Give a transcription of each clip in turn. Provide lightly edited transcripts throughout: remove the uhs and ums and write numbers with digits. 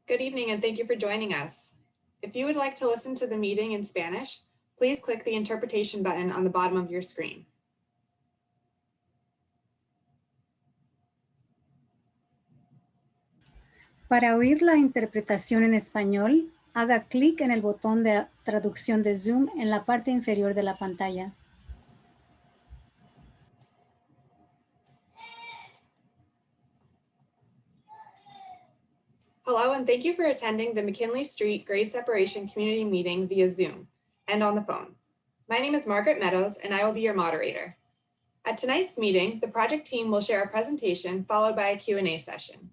Good evening and thank you for joining us. If you would like to listen to the meeting in Spanish, please click the interpretation button on the bottom of your screen. Para oír la interpretación en español, haga clic en el botón de traducción de Zoom en la parte inferior de la pantalla. Hello and thank you for attending the McKinley Street Grade Separation Community Meeting via Zoom and on the phone. My name is Margaret Meadows and I will be your moderator. At tonight's meeting, the project team will share a presentation followed by a Q&A session.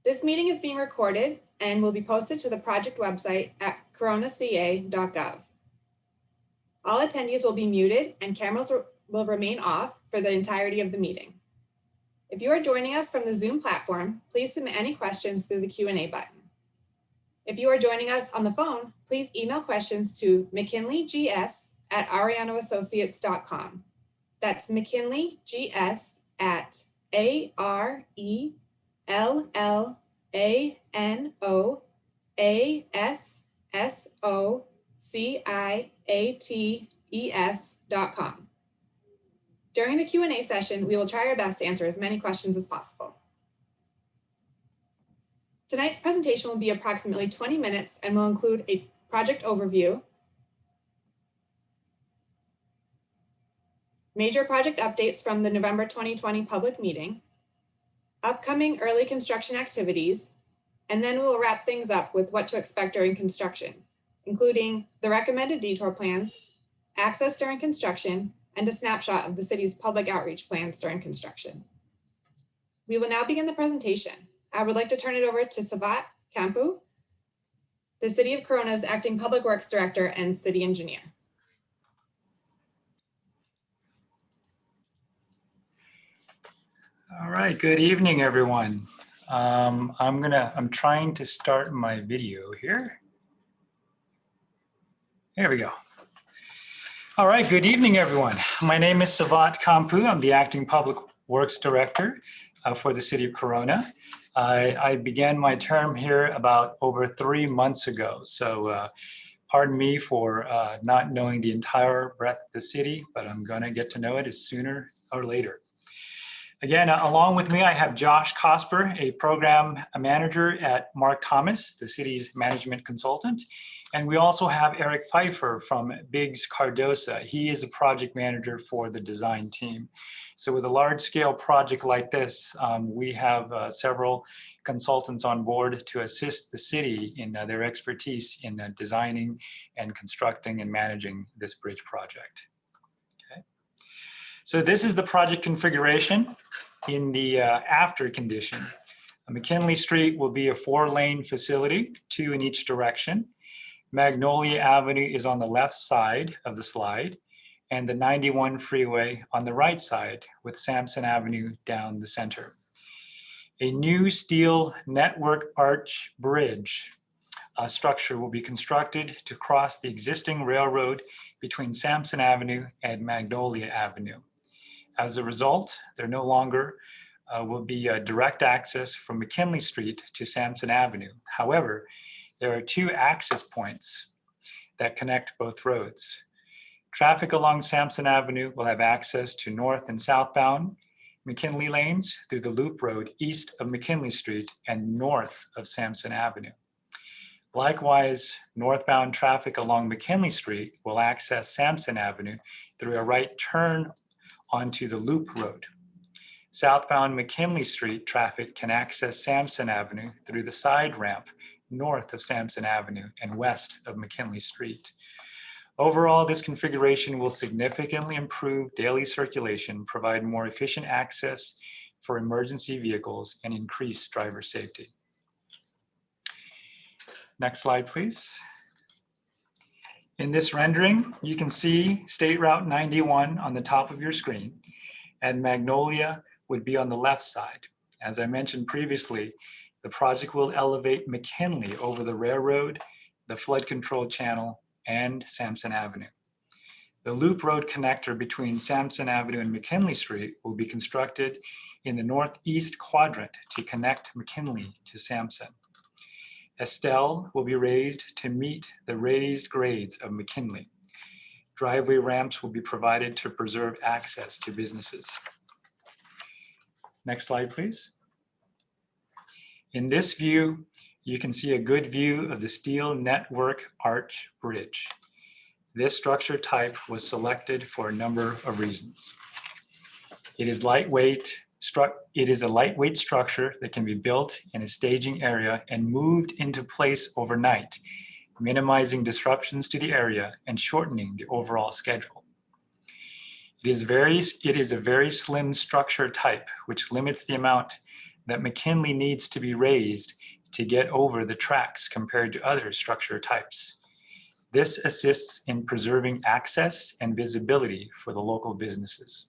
This meeting is being recorded and will be posted to the project website at coronaca.gov. All attendees will be muted and cameras will remain off for the entirety of the meeting. If you are joining us from the Zoom platform, please submit any questions through the Q&A button. If you are joining us on the phone, please email questions to mckinleygs@arianoassociates.com. That's mckinleygs@ARELLANOASSOCIATES.com. During the Q&A session, we will try our best to answer as many questions as possible. Tonight's presentation will be approximately 20 minutes and will include a project overview, major project updates from the November 2020 public meeting, upcoming early construction activities, and then we'll wrap things up with what to expect during construction, including the recommended detour plans, access during construction, and a snapshot of the city's public outreach plans during construction. We will now begin the presentation. I would like to turn it over to Savat Kampu, the City of Corona's Acting Public Works Director and City Engineer. All right, good evening, everyone. I'm trying to start my video here. There we go. All right, good evening, everyone. My name is Savat Kampu. I'm the Acting Public Works Director for the City of Corona. I began my term here about over 3 months ago. So pardon me for not knowing the entire breadth of the city, but I'm gonna get to know it as sooner or later. Again, along with me, I have Josh Cosper, a program manager at Mark Thomas, the city's management consultant. And we also have Eric Pfeiffer from Biggs Cardosa. He is a project manager for the design team. So with a large scale project like this, we have several consultants on board to assist the city in their expertise in designing and constructing and managing this bridge project. Okay. So this is the project configuration in the after condition. McKinley Street will be a 4-lane facility, 2 in each direction. Magnolia Avenue is on the left side of the slide, and the 91 freeway on the right side, with Samson Avenue down the center. A new steel network arch bridge structure will be constructed to cross the existing railroad between Samson Avenue and Magnolia Avenue. As a result, there no longer will be a direct access from McKinley Street to Samson Avenue. However, there are 2 access points that connect both roads. Traffic along Samson Avenue will have access to north and southbound McKinley lanes through the loop road east of McKinley Street and north of Samson Avenue. Likewise, northbound traffic along McKinley Street will access Samson Avenue through a right turn onto the loop road. Southbound McKinley Street traffic can access Samson Avenue through the side ramp north of Samson Avenue and west of McKinley Street. Overall, this configuration will significantly improve daily circulation, provide more efficient access for emergency vehicles, and increase driver safety. Next slide, please. In this rendering, you can see State Route 91 on the top of your screen, and Magnolia would be on the left side. As I mentioned previously, the project will elevate McKinley over the railroad, the flood control channel, and Samson Avenue. The loop road connector between Samson Avenue and McKinley Street will be constructed in the northeast quadrant to connect McKinley to Samson. Estelle will be raised to meet the raised grades of McKinley. Driveway ramps will be provided to preserve access to businesses. Next slide, please. In this view, you can see a good view of the steel network arch bridge. This structure type was selected for a number of reasons. It is a lightweight structure that can be built in a staging area and moved into place overnight, minimizing disruptions to the area and shortening the overall schedule. It is a very slim structure type, which limits the amount that McKinley needs to be raised to get over the tracks compared to other structure types. This assists in preserving access and visibility for the local businesses.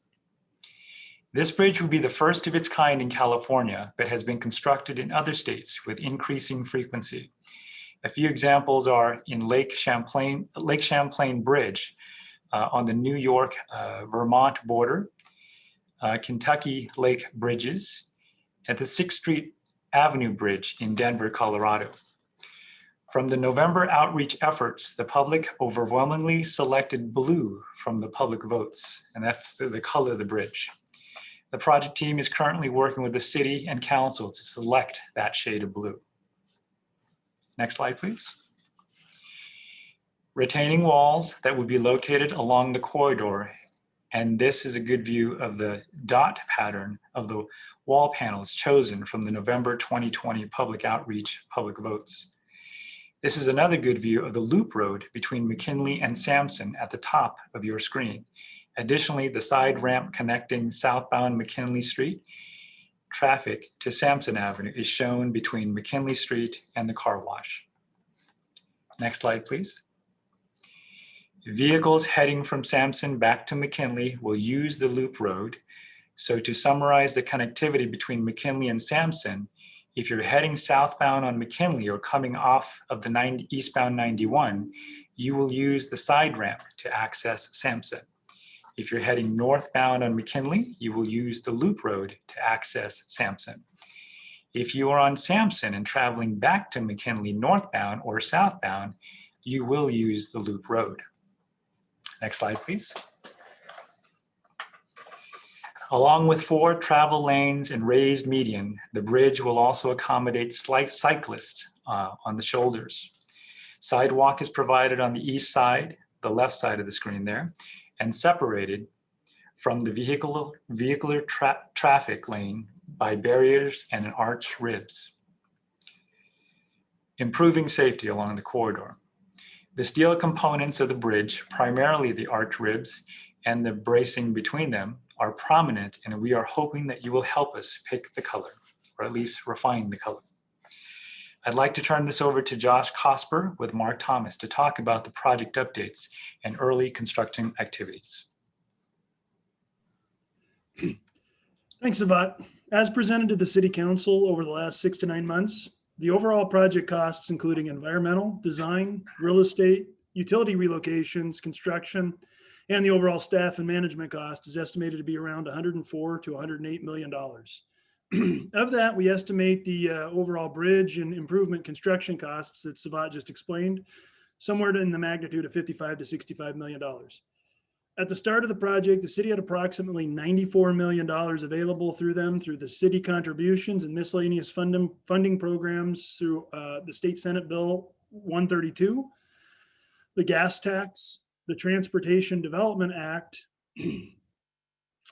This bridge will be the first of its kind in California, but has been constructed in other states with increasing frequency. A few examples are in Lake Champlain Bridge on the New York, Vermont border, Kentucky Lake Bridges, at the 6th Street Avenue Bridge in Denver, Colorado. From the November outreach efforts, the public overwhelmingly selected blue from the public votes, and that's the color of the bridge. The project team is currently working with the city and council to select that shade of blue. Next slide, please. Retaining walls that would be located along the corridor, and this is a good view of the dot pattern of the wall panels chosen from the November 2020 public outreach public votes. This is another good view of the loop road between McKinley and Samson at the top of your screen. Additionally, the side ramp connecting southbound McKinley Street traffic to Samson Avenue is shown between McKinley Street and the car wash. Next slide, please. Vehicles heading from Samson back to McKinley will use the loop road. So to summarize the connectivity between McKinley and Samson, if you're heading southbound on McKinley or coming off of the eastbound 91, you will use the side ramp to access Samson. If you're heading northbound on McKinley, you will use the loop road to access Samson. If you are on Samson and traveling back to McKinley northbound or southbound, you will use the loop road. Next slide, please. Along with 4 travel lanes and raised median, the bridge will also accommodate cyclists on the shoulders. Sidewalk is provided on the east side, the left side of the screen there, and separated from the vehicular traffic lane by barriers and an arch ribs, improving safety along the corridor. The steel components of the bridge, primarily the arch ribs and the bracing between them, are prominent, and we are hoping that you will help us pick the color, or at least refine the color. I'd like to turn this over to Josh Cosper with Mark Thomas to talk about the project updates and early construction activities. Thanks, Savat. As presented to the City Council over the last 6 to 9 months, the overall project costs, including environmental, design, real estate, utility relocations, construction, and the overall staff and management cost is estimated to be around $104 to $108 million. Of that, we estimate the overall bridge and improvement construction costs that Savat just explained, somewhere in the magnitude of $55 to $65 million. At the start of the project, the city had approximately $94 million available through the city contributions and miscellaneous funding programs through the State Senate Bill 132, the gas tax, the Transportation Development Act,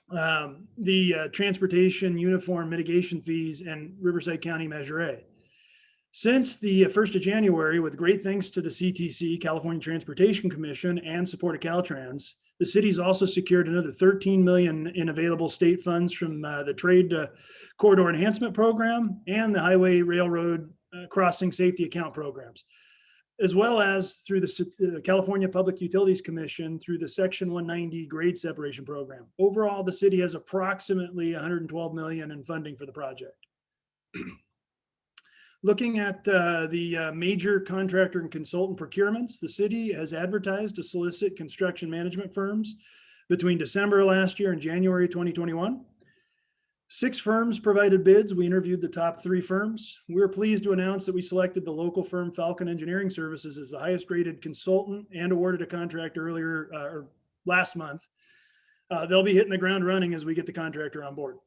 the Transportation Uniform Mitigation Fees, and Riverside County Measure A. Since the 1st of January, with great thanks to the CTC, California Transportation Commission, and support of Caltrans, the city's also secured another $13 million in available state funds from the Trade Corridor Enhancement Program and the Highway Railroad Crossing Safety Account programs, as well as through the California Public Utilities Commission through the Section 190 grade separation program. Overall, the city has approximately $112 million in funding for the project. Looking at the major contractor and consultant procurements, the city has advertised to solicit construction management firms between December last year and January 2021. 6 firms provided bids. We interviewed the top 3 firms. We were pleased to announce that we selected the local firm Falcon Engineering Services as the highest rated consultant and awarded a contract last month. They'll be hitting the ground running as we get the contractor on board.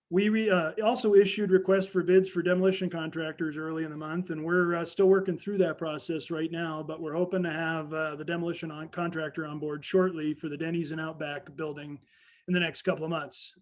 We also issued requests for bids for demolition contractors early in the month, and we're still working through that process right now, but we're hoping to have the demolition contractor on board shortly for the Denny's and Outback building in the next couple of months.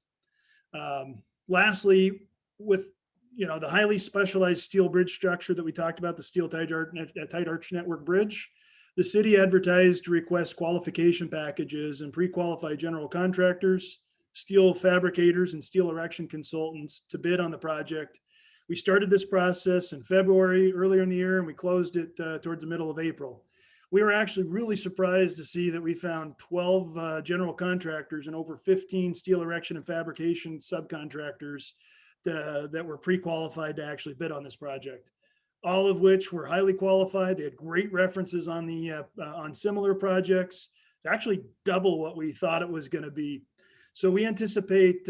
Lastly, with the highly specialized steel bridge structure that we talked about, the steel tight arch network bridge, the city advertised to request qualification packages and pre-qualify general contractors, steel fabricators, and steel erection consultants to bid on the project. We started this process in February earlier in the year, and we closed it towards the middle of April. We were actually really surprised to see that we found 12 general contractors and over 15 steel erection and fabrication subcontractors that were pre-qualified to actually bid on this project. All of which were highly qualified. They had great references on similar projects. It's actually double what we thought it was going to be. So we anticipate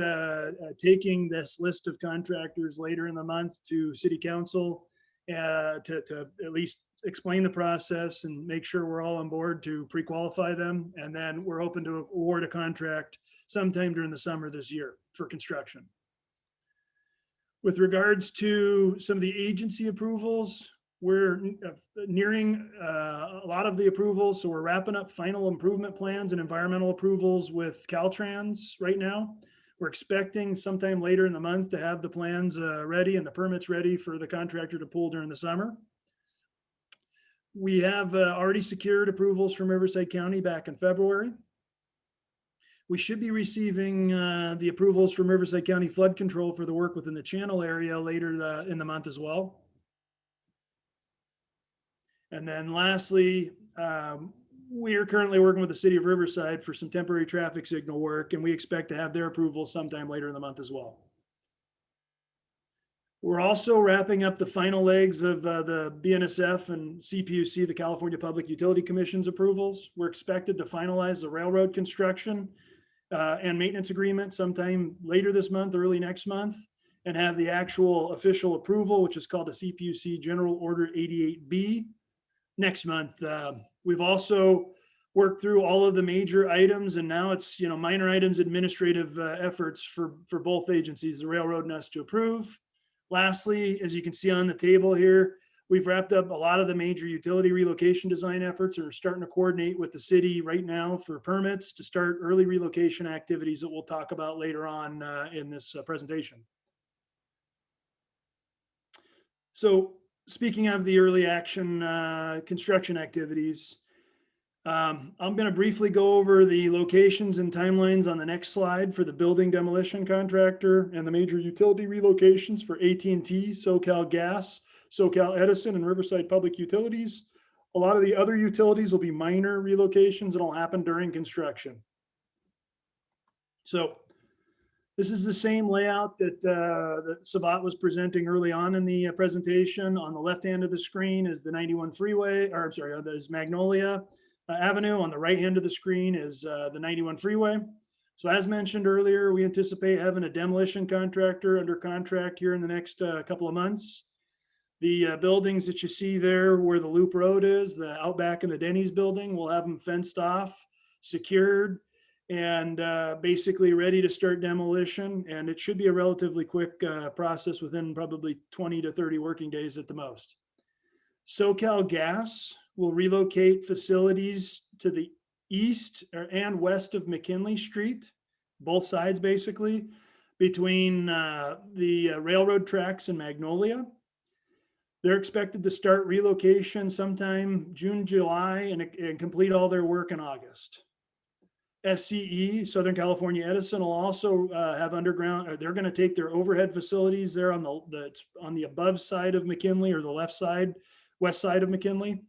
taking this list of contractors later in the month to City Council to at least explain the process and make sure we're all on board to pre-qualify them. And then we're hoping to award a contract sometime during the summer this year for construction. With regards to some of the agency approvals, we're nearing a lot of the approvals. So we're wrapping up final improvement plans and environmental approvals with Caltrans right now. We're expecting sometime later in the month to have the plans ready and the permits ready for the contractor to pull during the summer. We have already secured approvals from Riverside County back in February. We should be receiving the approvals from Riverside County Flood Control for the work within the channel area later in the month as well. And then lastly, we are currently working with the City of Riverside for some temporary traffic signal work, and we expect to have their approval sometime later in the month as well. We're also wrapping up the final legs of the Bnsf and CPUC, the California Public Utility Commission's approvals. We're expected to finalize the railroad construction and maintenance agreement sometime later this month, early next month, and have the actual official approval, which is called a CPUC General Order 88B next month. We've also worked through all of the major items, and now it's minor items, administrative efforts for both agencies, the railroad and us, to approve. Lastly, as you can see on the table here, we've wrapped up a lot of the major utility relocation design efforts and are starting to coordinate with the city right now for permits to start early relocation activities that we'll talk about later on in this presentation. So speaking of the early action construction activities, I'm going to briefly go over the locations and timelines on the next slide for the building demolition contractor and the major utility relocations for AT&T, SoCal Gas, SoCal Edison, and Riverside Public Utilities. A lot of the other utilities will be minor relocations and will happen during construction. So this is the same layout that Savat was presenting early on in the presentation. On the left hand of the screen is the 91 freeway, or I'm sorry, is Magnolia Avenue. On the right hand of the screen is the 91 freeway. So as mentioned earlier, we anticipate having a demolition contractor under contract here in the next couple of months. The buildings that you see there where the loop road is, the Outback and the Denny's building, we'll have them fenced off, secured, and basically ready to start demolition. And it should be a relatively quick process within probably 20 to 30 working days at the most. SoCal Gas will relocate facilities to the east and west of McKinley Street, both sides basically, between the railroad tracks and Magnolia. They're expected to start relocation sometime June, July, and complete all their work in August. SCE, Southern California Edison, will also have underground, or they're going to take their overhead facilities there on the above side of McKinley, or the left side, west side of McKinley.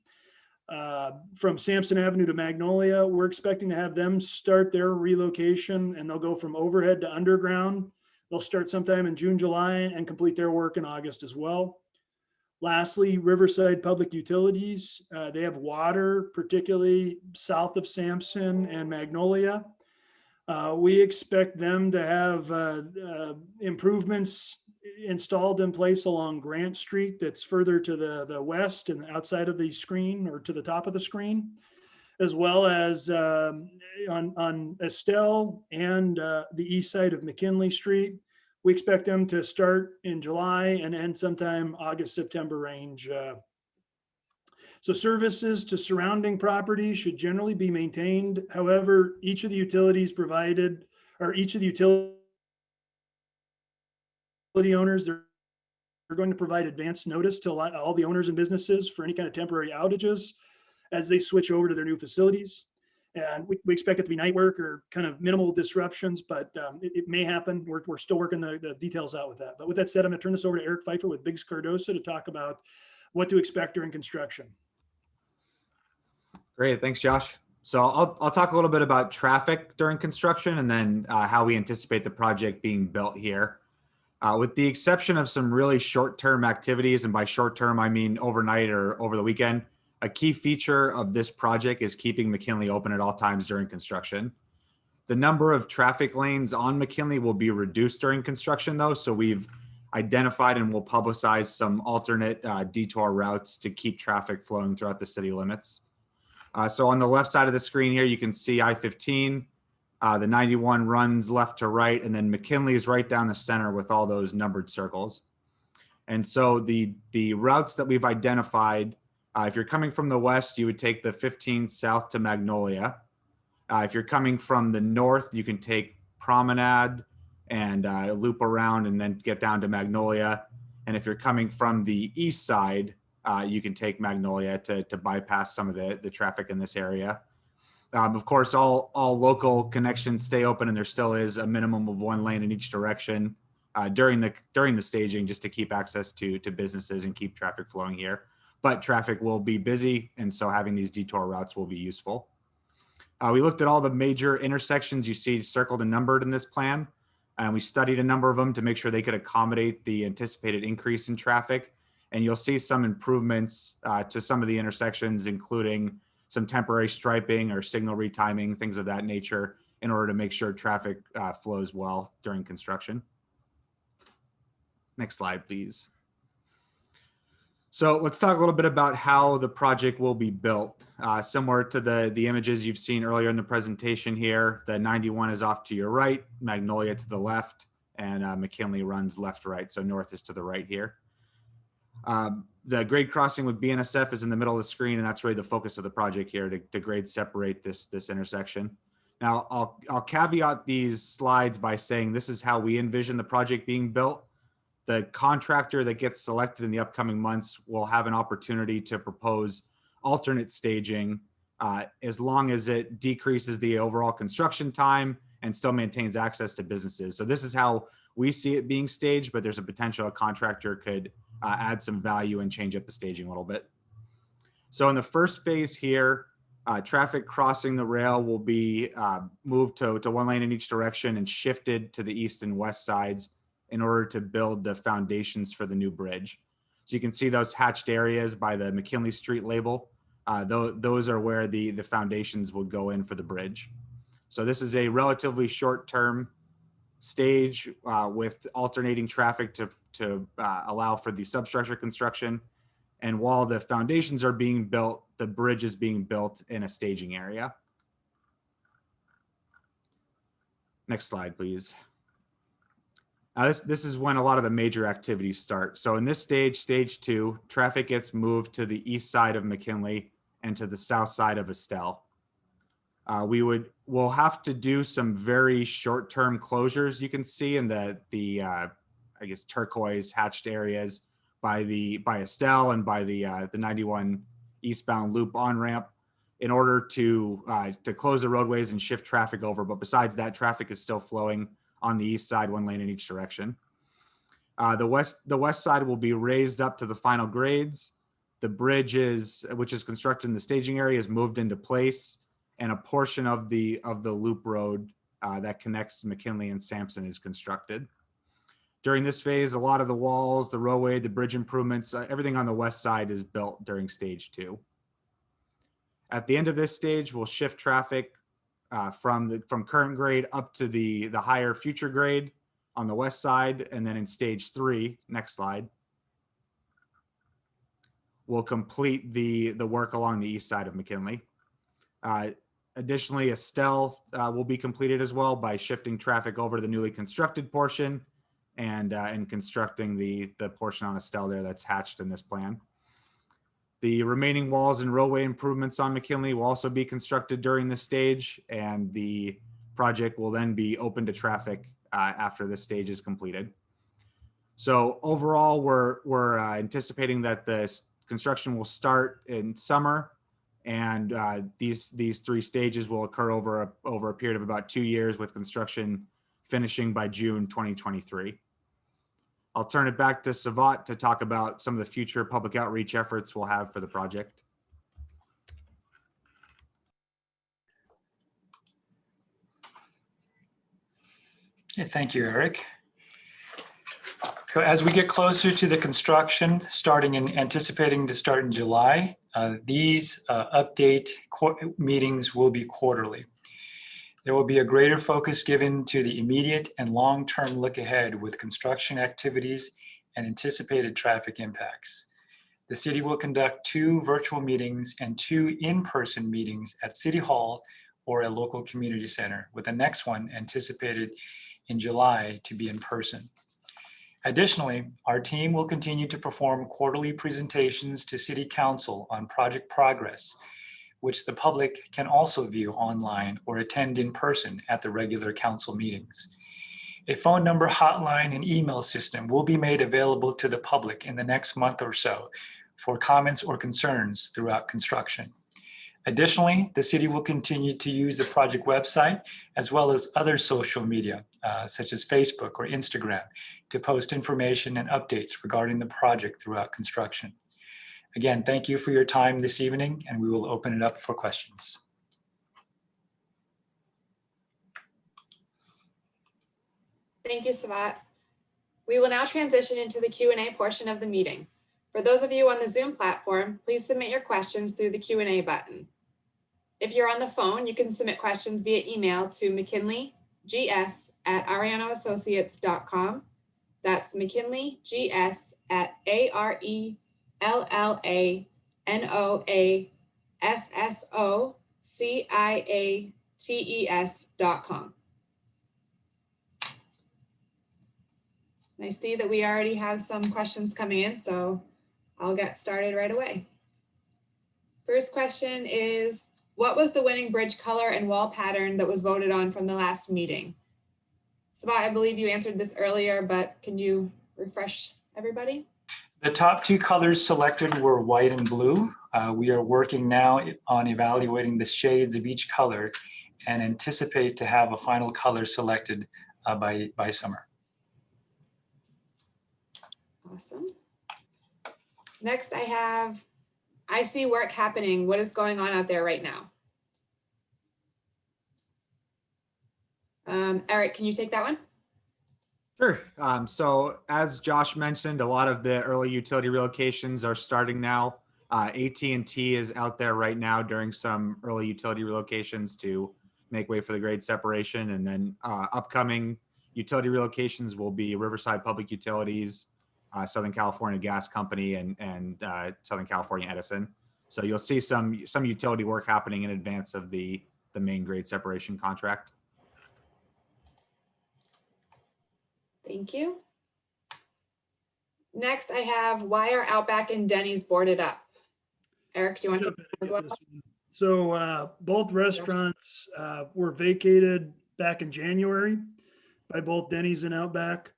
From Samson Avenue to Magnolia, we're expecting to have them start their relocation, and they'll go from overhead to underground. They'll start sometime in June, July, and complete their work in August as well. Lastly, Riverside Public Utilities, they have water, particularly south of Samson and Magnolia. We expect them to have improvements installed in place along Grant Street that's further to the west and outside of the screen, or to the top of the screen, as well as on Estelle and the east side of McKinley Street. We expect them to start in July and end sometime August, September range. So services to surrounding properties should generally be maintained. However, each of the utilities provided, or each of the utility owners, they're going to provide advance notice to all the owners and businesses for any kind of temporary outages as they switch over to their new facilities. And we expect it to be night work or kind of minimal disruptions, but it may happen. We're still working the details out with that. But with that said, I'm going to turn this over to Eric Pfeiffer with Biggs Cardosa to talk about what to expect during construction. Great, thanks, Josh. So I'll talk a little bit about traffic during construction, and then how we anticipate the project being built here. With the exception of some really short-term activities, and by short-term, I mean overnight or over the weekend, a key feature of this project is keeping McKinley open at all times during construction. The number of traffic lanes on McKinley will be reduced during construction, though, so we've identified and will publicize some alternate detour routes to keep traffic flowing throughout the city limits. So on the left side of the screen here, you can see I-15. The 91 runs left to right, and then McKinley is right down the center with all those numbered circles. And so the routes that we've identified, if you're coming from the west, you would take the 15 south to Magnolia. If you're coming from the north, you can take Promenade and loop around and then get down to Magnolia. And if you're coming from the east side, you can take Magnolia to bypass some of the traffic in this area. Of course, all local connections stay open, and there still is a minimum of one lane in each direction during the staging, just to keep access to businesses and keep traffic flowing here. But traffic will be busy, and so having these detour routes will be useful. We looked at all the major intersections you see circled and numbered in this plan, and we studied a number of them to make sure they could accommodate the anticipated increase in traffic. And you'll see some improvements to some of the intersections, including some temporary striping or signal retiming, things of that nature, in order to make sure traffic flows well during construction. Next slide, please. So let's talk a little bit about how the project will be built. Similar to the images you've seen earlier in the presentation here, the 91 is off to your right, Magnolia to the left, and McKinley runs left to right, so north is to the right here. The grade crossing with Bnsf is in the middle of the screen, and that's really the focus of the project here, to grade separate this intersection. Now, I'll caveat these slides by saying this is how we envision the project being built. The contractor that gets selected in the upcoming months will have an opportunity to propose alternate staging as long as it decreases the overall construction time and still maintains access to businesses. So this is how we see it being staged, but there's a potential a contractor could add some value and change up the staging a little bit. So in the first phase here, traffic crossing the rail will be moved to one lane in each direction and shifted to the east and west sides in order to build the foundations for the new bridge. So you can see those hatched areas by the McKinley Street label. Those are where the foundations would go in for the bridge. So this is a relatively short-term stage with alternating traffic to allow for the substructure construction. And while the foundations are being built, the bridge is being built in a staging area. Next slide, please. This is when a lot of the major activities start. So in this stage, stage 2, traffic gets moved to the east side of McKinley and to the south side of Estelle. We'll have to do some very short-term closures. You can see in the I guess turquoise hatched areas by Estelle and by the 91 eastbound loop on ramp in order to close the roadways and shift traffic over. But besides that, traffic is still flowing on the east side, one lane in each direction. The west side will be raised up to the final grades. The bridge which is constructed in the staging area, is moved into place, and a portion of the loop road that connects McKinley and Samson is constructed. During this phase, a lot of the walls, the roadway, the bridge improvements, everything on the west side is built during stage 2. At the end of this stage, we'll shift traffic from current grade up to the higher future grade on the west side, and then in stage 3, next slide, we'll complete the work along the east side of McKinley. Additionally, Estelle will be completed as well by shifting traffic over to the newly constructed portion and constructing the portion on Estelle there that's hatched in this plan. The remaining walls and roadway improvements on McKinley will also be constructed during this stage, and the project will then be open to traffic after this stage is completed. So overall, we're anticipating that the construction will start in summer, and these 3 stages will occur over a period of about 2 years, with construction finishing by June 2023. I'll turn it back to Savat to talk about some of the future public outreach efforts we'll have for the project. Okay, thank you, Eric. So as we get closer to the construction, anticipating to start in July, these update meetings will be quarterly. There will be a greater focus given to the immediate and long-term look ahead with construction activities and anticipated traffic impacts. The city will conduct 2 virtual meetings and 2 in-person meetings at City Hall or a local community center, with the next one anticipated in July to be in person. Additionally, our team will continue to perform quarterly presentations to City Council on project progress, which the public can also view online or attend in person at the regular council meetings. A phone number, hotline, and email system will be made available to the public in the next month or so for comments or concerns throughout construction. Additionally, the city will continue to use the project website as well as other social media, such as Facebook or Instagram, to post information and updates regarding the project throughout construction. Again, thank you for your time this evening, and we will open it up for questions. Thank you, Savat. We will now transition into the Q&A portion of the meeting. For those of you on the Zoom platform, please submit your questions through the Q&A button. If you're on the phone, you can submit questions via email to mckinleygs@arianoassociates.com. That's mckinley@arellanoassociates.com. I see that we already have some questions coming in, so I'll get started right away. First question is, what was the winning bridge color and wall pattern that was voted on from the last meeting? Savat, I believe you answered this earlier, but can you refresh everybody? The top 2 colors selected were white and blue. We are working now on evaluating the shades of each color and anticipate to have a final color selected by summer. Awesome. Next, I see work happening. What is going on out there right now? Eric, can you take that one? Sure. So as Josh mentioned, a lot of the early utility relocations are starting now. AT&T is out there right now during some early utility relocations to make way for the grade separation. And then upcoming utility relocations will be Riverside Public Utilities, Southern California Gas Company, and Southern California Edison. So you'll see some utility work happening in advance of the main grade separation contract. Thank you. Next, I have, why are Outback and Denny's boarded up? Eric, do you want to take that as well? So both restaurants were vacated back in January by both Denny's and Outback.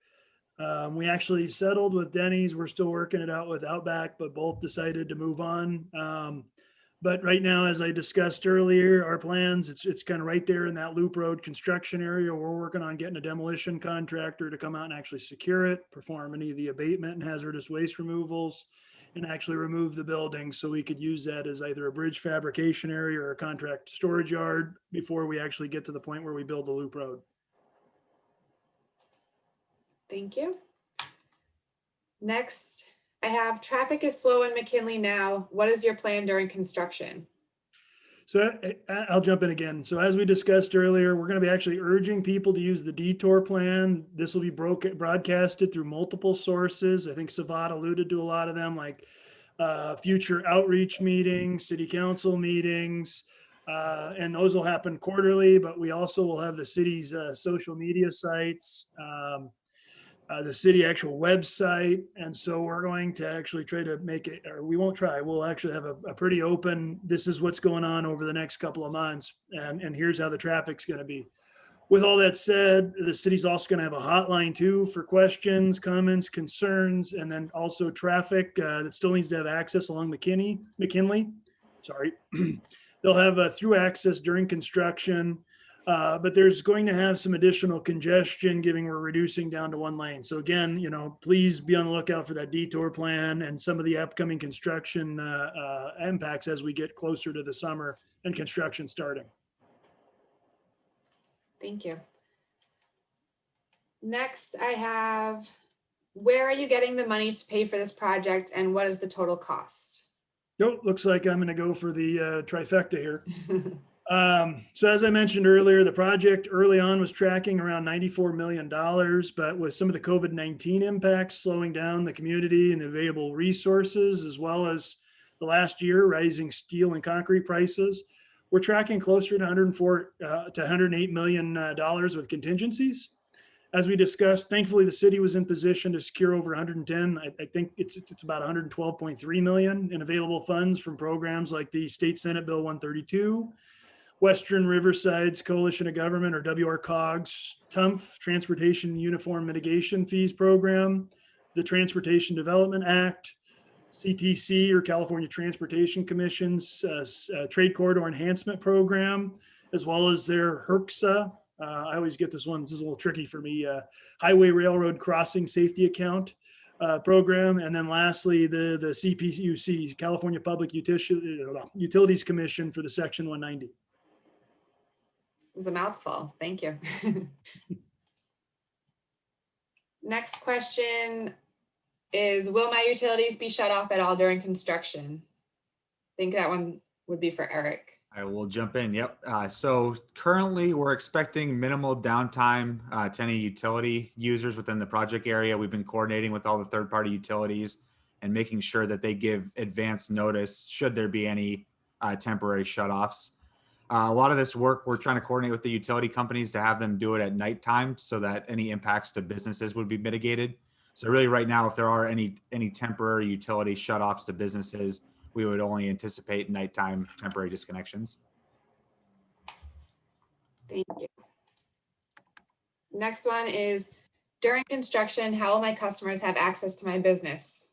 We actually settled with Denny's. We're still working it out with Outback, but both decided to move on. But right now, as I discussed earlier, our plans, it's kind of right there in that Loop Road construction area. We're working on getting a demolition contractor to come out and actually secure it, perform any of the abatement and hazardous waste removals, and actually remove the building so we could use that as either a bridge fabrication area or a contract storage yard before we actually get to the point where we build the Loop Road. Thank you. Next, I have, traffic is slow in McKinley now. What is your plan during construction? So I'll jump in again. So as we discussed earlier, we're going to be actually urging people to use the detour plan. This will be broadcasted through multiple sources. I think Savat alluded to a lot of them, like future outreach meetings, city council meetings, and those will happen quarterly, but we also will have the city's social media sites, the city actual website. And so we're going to actually try to make it, or we won't try, we'll actually have a pretty open, this is what's going on over the next couple of months. And here's how the traffic's going to be. With all that said, the city's also going to have a hotline too for questions, comments, concerns, and then also traffic that still needs to have access along McKinley. Sorry. They'll have through access during construction, but there's going to have some additional congestion given we're reducing down to one lane. So again, please be on the lookout for that detour plan and some of the upcoming construction impacts as we get closer to the summer and construction starting. Thank you. Next, I have, where are you getting the money to pay for this project and what is the total cost? Nope, looks like I'm going to go for the trifecta here. So as I mentioned earlier, the project early on was tracking around $94 million, but with some of the COVID-19 impacts slowing down the community and the available resources, as well as the last year rising steel and concrete prices, we're tracking closer to $104 to $108 million with contingencies. As we discussed, thankfully the city was in position to secure over 110. I think it's about 112.3 million in available funds from programs like the State Senate Bill 132, Western Riverside's Coalition of Government, or WRCOG's TUMF, Transportation Uniform Mitigation Fees Program, the Transportation Development Act, CTC, or California Transportation Commission's Trade Corridor Enhancement Program, as well as their HRCSA. I always get this one, this is a little tricky for me, Highway Railroad Crossing Safety Account program. And then lastly, the CPUC, California Public Utilities Commission, for the Section 190. It was a mouthful. Thank you. Next question is, will my utilities be shut off at all during construction? I think that one would be for Eric. I will jump in. Yep. So currently we're expecting minimal downtime to any utility users within the project area. We've been coordinating with all the third-party utilities and making sure that they give advance notice should there be any temporary shutoffs. A lot of this work, we're trying to coordinate with the utility companies to have them do it at nighttime so that any impacts to businesses would be mitigated. So really right now, if there are any temporary utility shutoffs to businesses, we would only anticipate nighttime temporary disconnections. Thank you. Next one is, during construction, how will my customers have access to my business?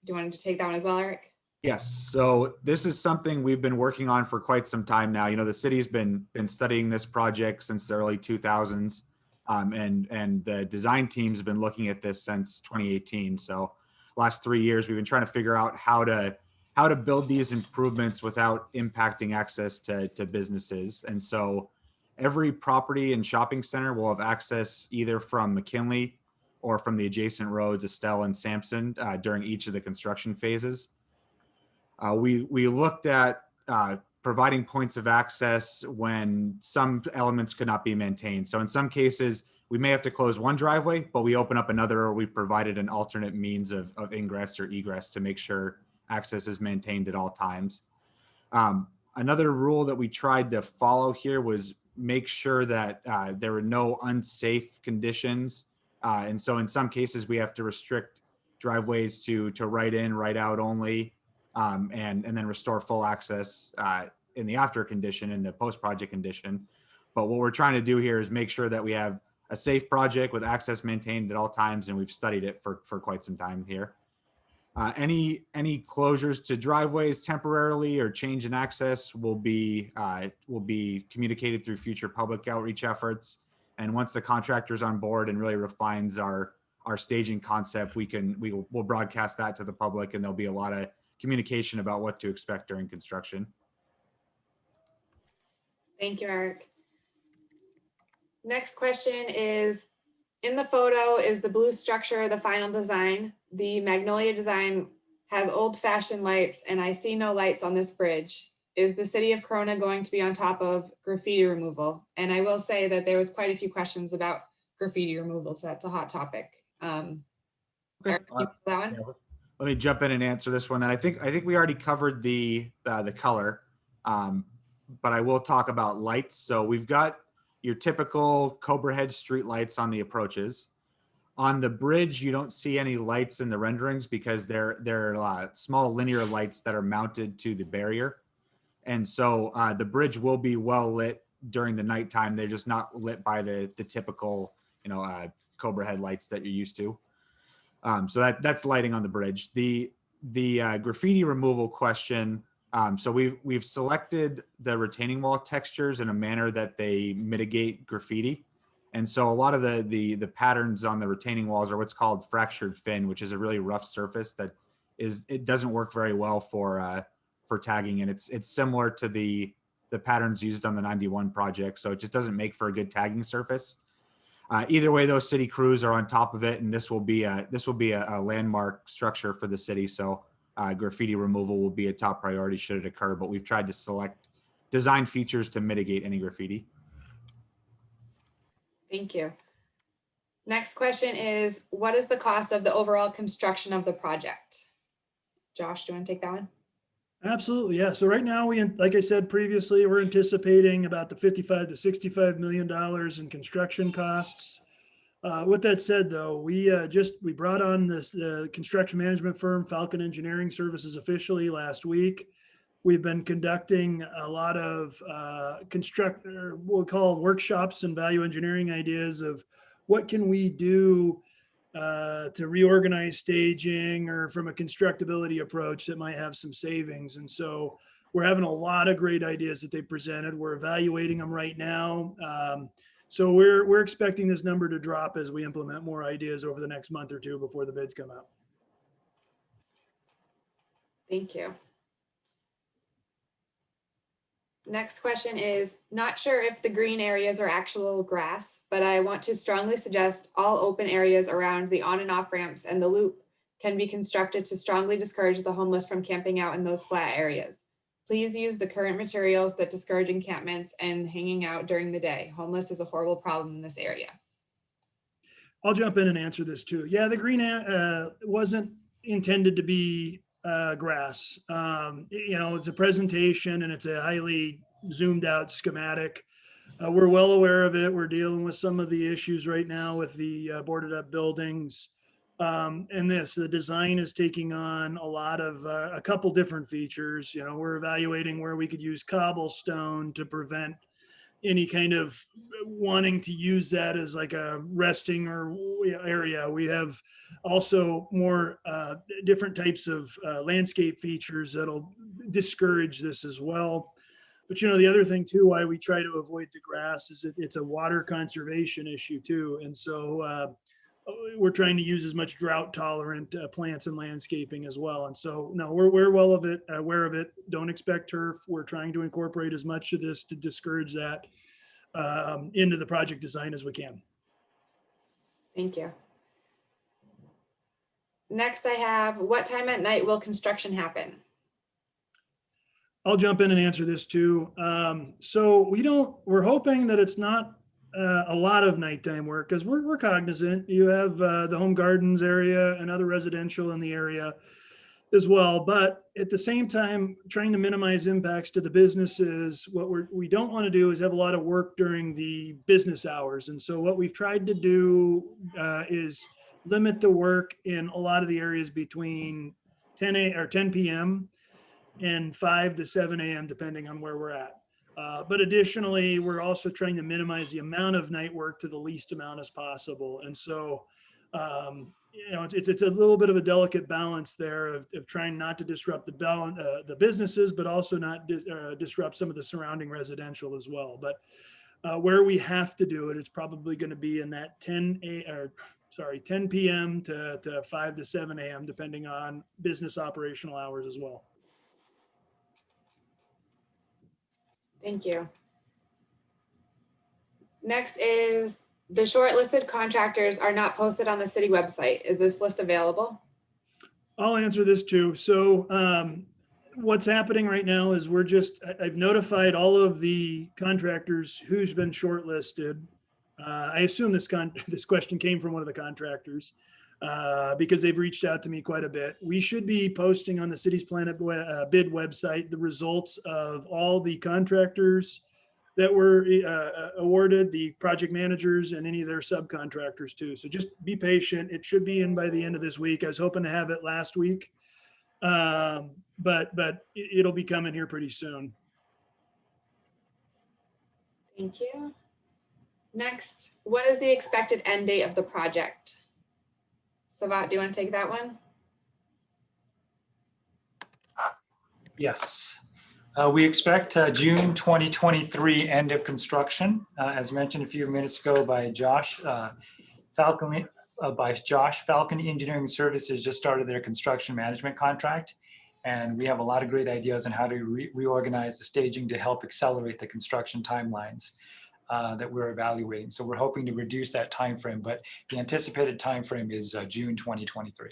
Do you want to take that one as well, Eric? Yes. So this is something we've been working on for quite some time now. The city's been studying this project since the early 2000s. And the design teams have been looking at this since 2018. So last 3 years, we've been trying to figure out how to build these improvements without impacting access to businesses. And so every property and shopping center will have access either from McKinley or from the adjacent roads, Estelle and Samson, during each of the construction phases. We looked at providing points of access when some elements could not be maintained. So in some cases, we may have to close one driveway, but we open up another, or we provided an alternate means of ingress or egress to make sure access is maintained at all times. Another rule that we tried to follow here was make sure that there were no unsafe conditions. And so in some cases, we have to restrict driveways to right in, right out only, and then restore full access in the after condition, in the post-project condition. But what we're trying to do here is make sure that we have a safe project with access maintained at all times, and we've studied it for quite some time here. Any closures to driveways temporarily or change in access will be communicated through future public outreach efforts. And once the contractor is on board and really refines our staging concept, we'll broadcast that to the public, and there'll be a lot of communication about what to expect during construction. Thank you, Eric. Next question is, in the photo, is the blue structure the final design? The Magnolia design has old-fashioned lights, and I see no lights on this bridge. is the city of Corona going to be on top of graffiti removal? And I will say that there was quite a few questions about graffiti removal, so that's a hot topic. Okay. Eric, you know that one? Yeah, let me jump in and answer this one. And I think we already covered the color, but I will talk about lights. So we've got your typical Cobra head street lights on the approaches. On the bridge, you don't see any lights in the renderings because they're small linear lights that are mounted to the barrier. And so the bridge will be well lit during the nighttime. They're just not lit by the typical, Cobra head lights that you're used to. So that's lighting on the bridge. The graffiti removal question. So we've selected the retaining wall textures in a manner that they mitigate graffiti. And so a lot of the patterns on the retaining walls are what's called fractured fin, which is a really rough surface it doesn't work very well for tagging. And it's similar to the patterns used on the 91 project. So it just doesn't make for a good tagging surface. Either way, those city crews are on top of it, and this will be a landmark structure for the city. So graffiti removal will be a top priority should it occur. But we've tried to select design features to mitigate any graffiti. Thank you. Next question is, what is the cost of the overall construction of the project? Josh, do you want to take that one? Absolutely, yeah. So right now, like I said previously, we're anticipating about the $55 to $65 million in construction costs. With that said, though, we brought on this construction management firm, Falcon Engineering Services, officially last week. We've been conducting a lot of we'll call workshops and value engineering ideas of what can we do to reorganize staging or from a constructability approach that might have some savings. And so we're having a lot of great ideas that they presented. We're evaluating them right now. So we're expecting this number to drop as we implement more ideas over the next month or two before the bids come out. Thank you. Next question is, not sure if the green areas are actual grass, but I want to strongly suggest all open areas around the on and off ramps and the loop can be constructed to strongly discourage the homeless from camping out in those flat areas. Please use the current materials that discourage encampments and hanging out during the day. Homeless is a horrible problem in this area. I'll jump in and answer this too. Yeah, the green wasn't intended to be grass. It's a presentation and it's a highly zoomed out schematic. We're well aware of it. We're dealing with some of the issues right now with the boarded up buildings. And the design is taking on a lot of a couple different features. We're evaluating where we could use cobblestone to prevent any kind of wanting to use that as like a resting or area. We have also more different types of landscape features that'll discourage this as well. But the other thing too, why we try to avoid the grass is it's a water conservation issue too. And so we're trying to use as much drought tolerant plants and landscaping as well. And so no, we're aware of it. Don't expect turf. We're trying to incorporate as much of this to discourage that into the project design as we can. Thank you. Next I have, what time at night will construction happen? I'll jump in and answer this too. So we're hoping that it's not a lot of nighttime work because we're cognizant. You have the home gardens area and other residential in the area as well. But at the same time, trying to minimize impacts to the businesses, what we don't want to do is have a lot of work during the business hours. And so what we've tried to do is limit the work in a lot of the areas between 10 p.m. and 5 to 7 a.m. depending on where we're at. But additionally, we're also trying to minimize the amount of night work to the least amount as possible. And so, it's a little bit of a delicate balance there of trying not to disrupt the businesses, but also not disrupt some of the surrounding residential as well. But where we have to do it, it's probably going to be in that 10 p.m. to 5 to 7 a.m. depending on business operational hours as well. Thank you. Next is, the shortlisted contractors are not posted on the city website. Is this list available? I'll answer this too. So what's happening right now is I've notified all of the contractors who's been shortlisted. I assume this question came from one of the contractors because they've reached out to me quite a bit. We should be posting on the city's Planet bid website the results of all the contractors that were awarded, the project managers, and any of their subcontractors too. So just be patient. It should be in by the end of this week. I was hoping to have it last week, but it'll be coming here pretty soon. Thank you. Next, what is the expected end date of the project? Savat, do you want to take that one? Yes. We expect June 2023 end of construction, as mentioned a few minutes ago by Josh Falcon. Falcon Engineering Services just started their construction management contract, and we have a lot of great ideas on how to reorganize the staging to help accelerate the construction timelines that we're evaluating. So we're hoping to reduce that time frame, but the anticipated time frame is June 2023.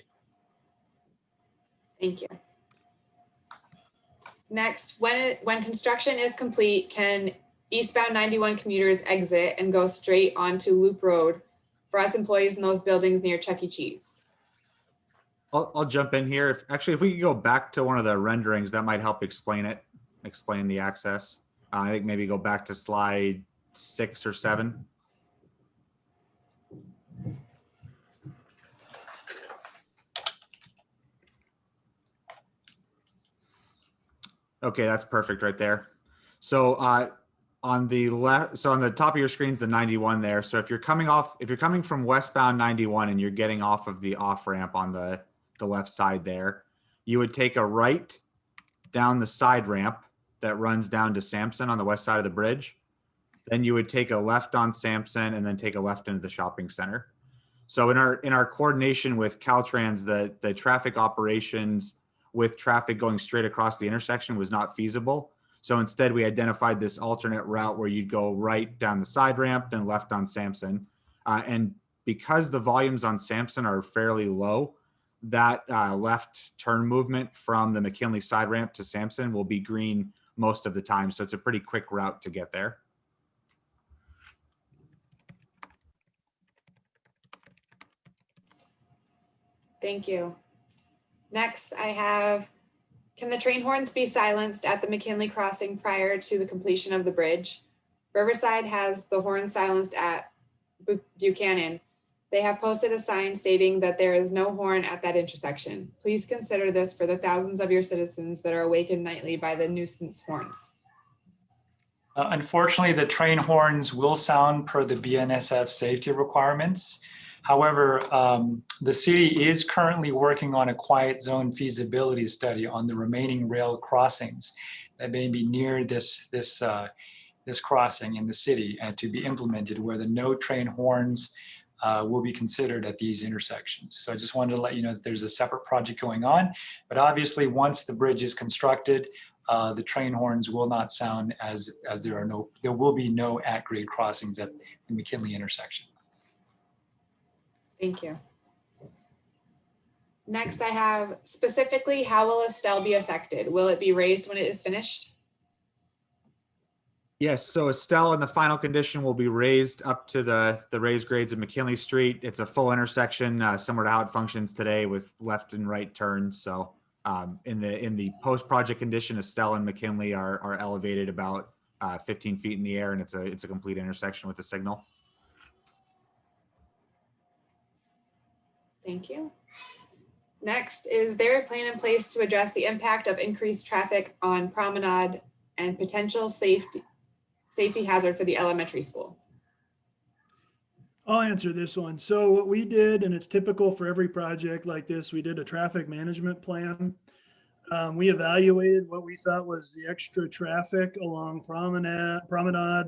Thank you. Next, when construction is complete, can eastbound 91 commuters exit and go straight onto Loop Road for us employees in those buildings near Chuck E. Cheese? I'll jump in here. If we could go back to one of the renderings, that might help explain the access. I think maybe go back to slide 6 or 7. Okay, that's perfect right there. So on the left, so on the top of your screen is the 91 there. So if you're coming from westbound 91 and you're getting off of the off ramp on the left side there, you would take a right down the side ramp that runs down to Samson on the west side of the bridge. Then you would take a left on Samson and then take a left into the shopping center. So in our coordination with Caltrans, the traffic operations with traffic going straight across the intersection was not feasible. So instead we identified this alternate route where you'd go right down the side ramp, then left on Samson. And because the volumes on Samson are fairly low, that left turn movement from the McKinley side ramp to Samson will be green most of the time. So it's a pretty quick route to get there. Thank you. Next, I have, can the train horns be silenced at the McKinley crossing prior to the completion of the bridge? Riverside has the horn silenced at Buchanan. They have posted a sign stating that there is no horn at that intersection. Please consider this for the thousands of your citizens that are awakened nightly by the nuisance horns. Unfortunately, the train horns will sound per the BNSF safety requirements. However, the city is currently working on a quiet zone feasibility study on the remaining rail crossings that may be near this crossing in the city and to be implemented, where the no train horns will be considered at these intersections. So I just wanted to let you know that there's a separate project going on, but obviously once the bridge is constructed, the train horns will not sound as there will be no at-grade crossings at the McKinley intersection. Thank you. Next, I have specifically, how will Estelle be affected? Will it be raised when it is finished? Yes, so Estelle in the final condition will be raised up to the raised grades of McKinley Street. It's a full intersection, similar to how it functions today with left and right turns. So in the post-project condition, Estelle and McKinley are elevated about 15 feet in the air, and it's a complete intersection with a signal. Thank you. Next, is there a plan in place to address the impact of increased traffic on Promenade and potential safety hazard for the elementary school? I'll answer this one. So what we did, and it's typical for every project like this, we did a traffic management plan. We evaluated what we thought was the extra traffic along Promenade,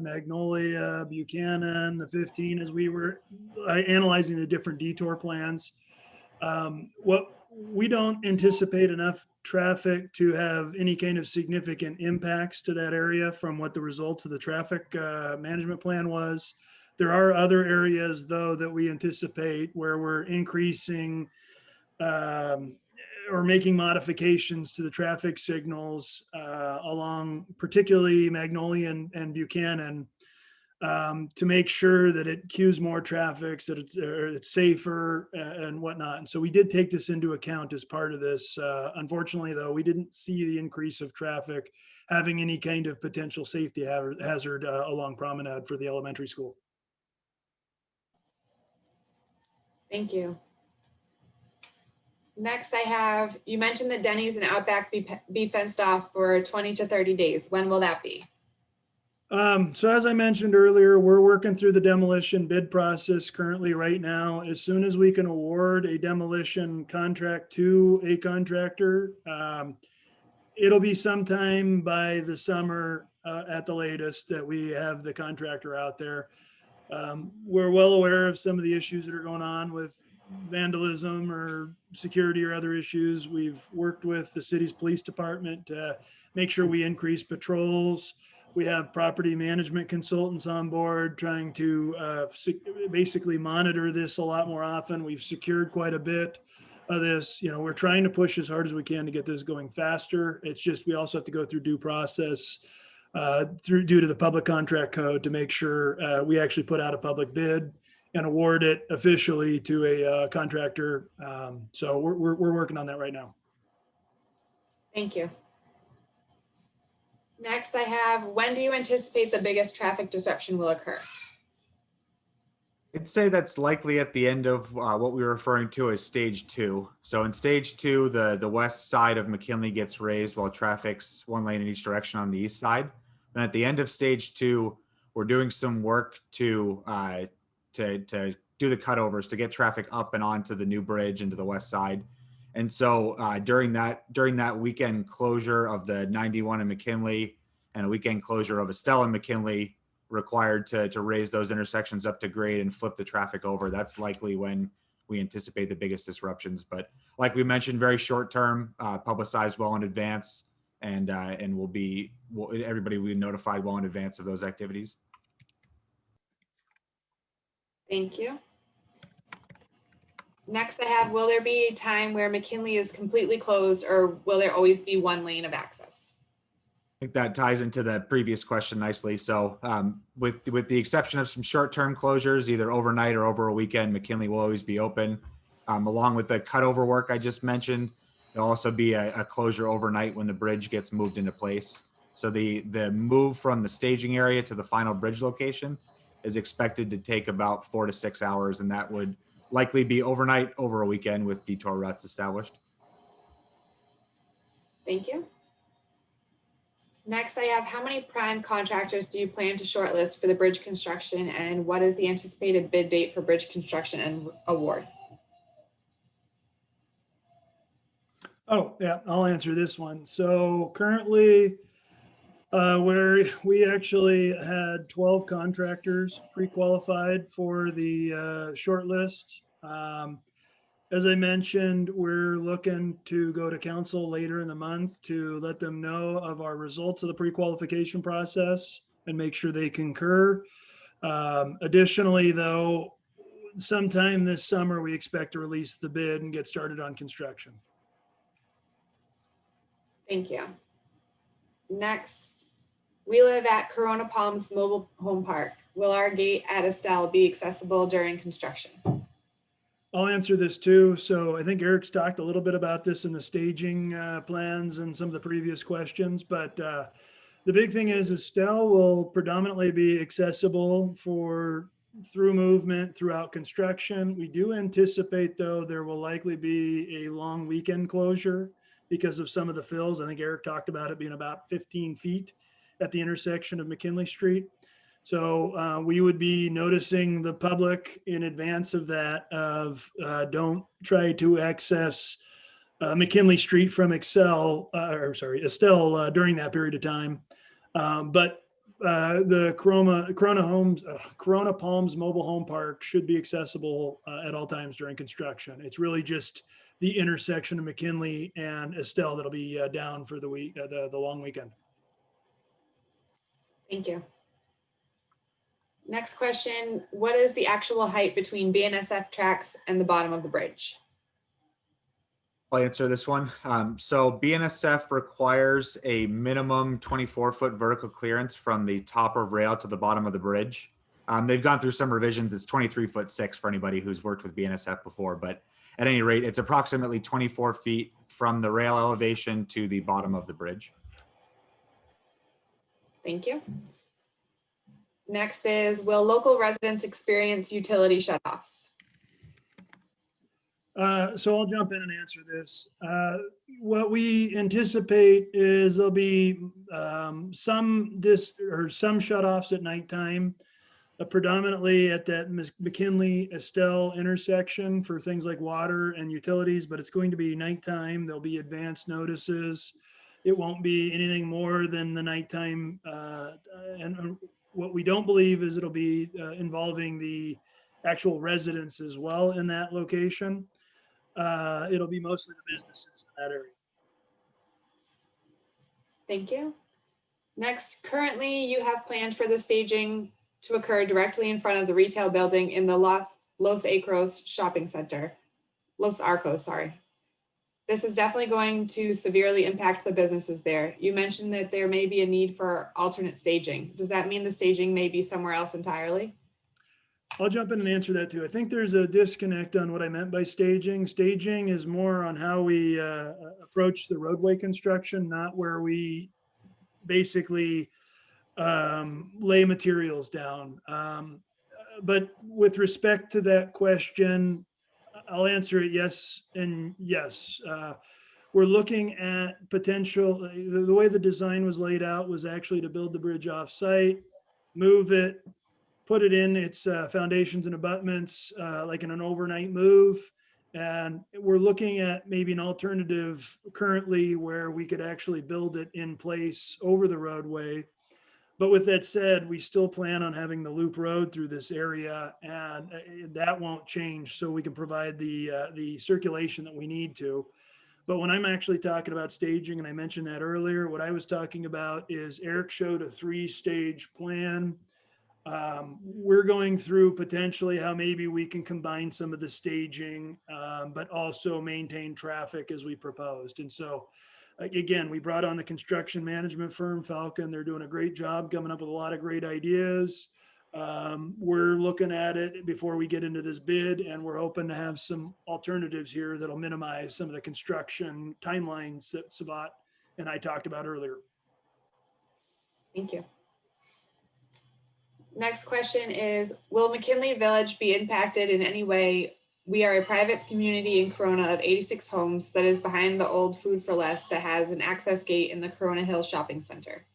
Magnolia, Buchanan, the 15, as we were analyzing the different detour plans. We don't anticipate enough traffic to have any kind of significant impacts to that area from what the results of the traffic management plan was. There are other areas though that we anticipate where we're increasing or making modifications to the traffic signals along particularly Magnolia and Buchanan to make sure that it queues more traffic, so that it's safer and whatnot. And so we did take this into account as part of this. Unfortunately, though, we didn't see the increase of traffic having any kind of potential safety hazard along Promenade for the elementary school. Thank you. Next, I have, you mentioned that Denny's and Outback be fenced off for 20 to 30 days. When will that be? So as I mentioned earlier, we're working through the demolition bid process currently right now. As soon as we can award a demolition contract to a contractor, it'll be sometime by the summer at the latest that we have the contractor out there. We're well aware of some of the issues that are going on with vandalism or security or other issues. We've worked with the city's police department to make sure we increase patrols. We have property management consultants on board trying to basically monitor this a lot more often. We've secured quite a bit of this. You know, we're trying to push as hard as we can to get this going faster. It's just, we also have to go through due process due to the public contract code to make sure we actually put out a public bid and award it officially to a contractor. So we're working on that right now. Thank you. Next, I have, when do you anticipate the biggest traffic disruption will occur? I'd say that's likely at the end of what we were referring to as stage 2. So in stage 2, the west side of McKinley gets raised while traffic's one lane in each direction on the east side. And at the end of stage 2, we're doing some work to do the cutovers to get traffic up and onto the new bridge into the west side. And so during that weekend closure of the 91 in McKinley and a weekend closure of Estelle and McKinley, required to raise those intersections up to grade and flip the traffic over, that's likely when we anticipate the biggest disruptions. But like we mentioned, very short term, publicized well in advance, and everybody will be notified well in advance of those activities. Thank you. Next, I have, will there be a time where McKinley is completely closed, or will there always be one lane of access? I think that ties into the previous question nicely. So with the exception of some short-term closures, either overnight or over a weekend, McKinley will always be open. Along with the cutover work I just mentioned, there'll also be a closure overnight when the bridge gets moved into place. So the move from the staging area to the final bridge location is expected to take about 4 to 6 hours, and that would likely be overnight over a weekend with detour routes established. Thank you. Next, I have, how many prime contractors do you plan to shortlist for the bridge construction, and what is the anticipated bid date for bridge construction and award? Oh, yeah, I'll answer this one. So currently, we actually had 12 contractors pre-qualified for the short list. As I mentioned, we're looking to go to council later in the month to let them know of our results of the pre-qualification process and make sure they concur. Additionally, though, sometime this summer, we expect to release the bid and get started on construction. Thank you. Next, we live at Corona Palms Mobile Home Park. Will our gate at Estelle be accessible during construction? I'll answer this too. So I think Eric's talked a little bit about this in the staging plans and some of the previous questions, but the big thing is Estelle will predominantly be accessible for through movement throughout construction. We do anticipate, though, there will likely be a long weekend closure because of some of the fills. I think Eric talked about it being about 15 feet at the intersection of McKinley Street. So we would be noticing the public in advance of that don't try to access McKinley Street from Estelle during that period of time. But the Corona Palms Mobile Home Park should be accessible at all times during construction. It's really just the intersection of McKinley and Estelle that'll be down for the week, the long weekend. Thank you. Next question, what is the actual height between Bnsf tracks and the bottom of the bridge? I'll answer this one. So BNSF requires a minimum 24-foot vertical clearance from the top of rail to the bottom of the bridge. They've gone through some revisions. It's 23'6" for anybody who's worked with BNSF before, but at any rate, it's approximately 24 feet from the rail elevation to the bottom of the bridge. Thank you. Next is, will local residents experience utility shutoffs? So I'll jump in and answer this. What we anticipate is there'll be some shutoffs at nighttime, predominantly at that McKinley Estelle intersection for things like water and utilities, but it's going to be nighttime. There'll be advance notices. It won't be anything more than the nighttime. And what we don't believe is it'll be involving the actual residents as well in that location. It'll be mostly the businesses in that area. Thank you. Next, currently you have planned for the staging to occur directly in front of the retail building in the Los Arcos shopping center. Los Arcos, sorry. This is definitely going to severely impact the businesses there. You mentioned that there may be a need for alternate staging. Does that mean the staging may be somewhere else entirely? I'll jump in and answer that too. I think there's a disconnect on what I meant by staging. Staging is more on how we approach the roadway construction, not where we basically lay materials down. But with respect to that question, I'll answer it yes and yes. We're looking at potential, the way the design was laid out was actually to build the bridge off site, move it, put it in its foundations and abutments like in an overnight move. And we're looking at maybe an alternative currently where we could actually build it in place over the roadway. But with that said, we still plan on having the loop road through this area, and that won't change, so we can provide the circulation that we need to. But when I'm actually talking about staging, and I mentioned that earlier, what I was talking about is Eric showed a 3-stage plan. We're going through potentially how maybe we can combine some of the staging, but also maintain traffic as we proposed. And so, again, we brought on the construction management firm, Falcon. They're doing a great job coming up with a lot of great ideas. We're looking at it before we get into this bid, and we're hoping to have some alternatives here that'll minimize some of the construction timelines that Savat and I talked about earlier. Thank you. Next question is, will McKinley Village be impacted in any way? We are a private community in Corona of 86 homes that is behind the old Food for Less that has an access gate in the Corona Hills Shopping Center.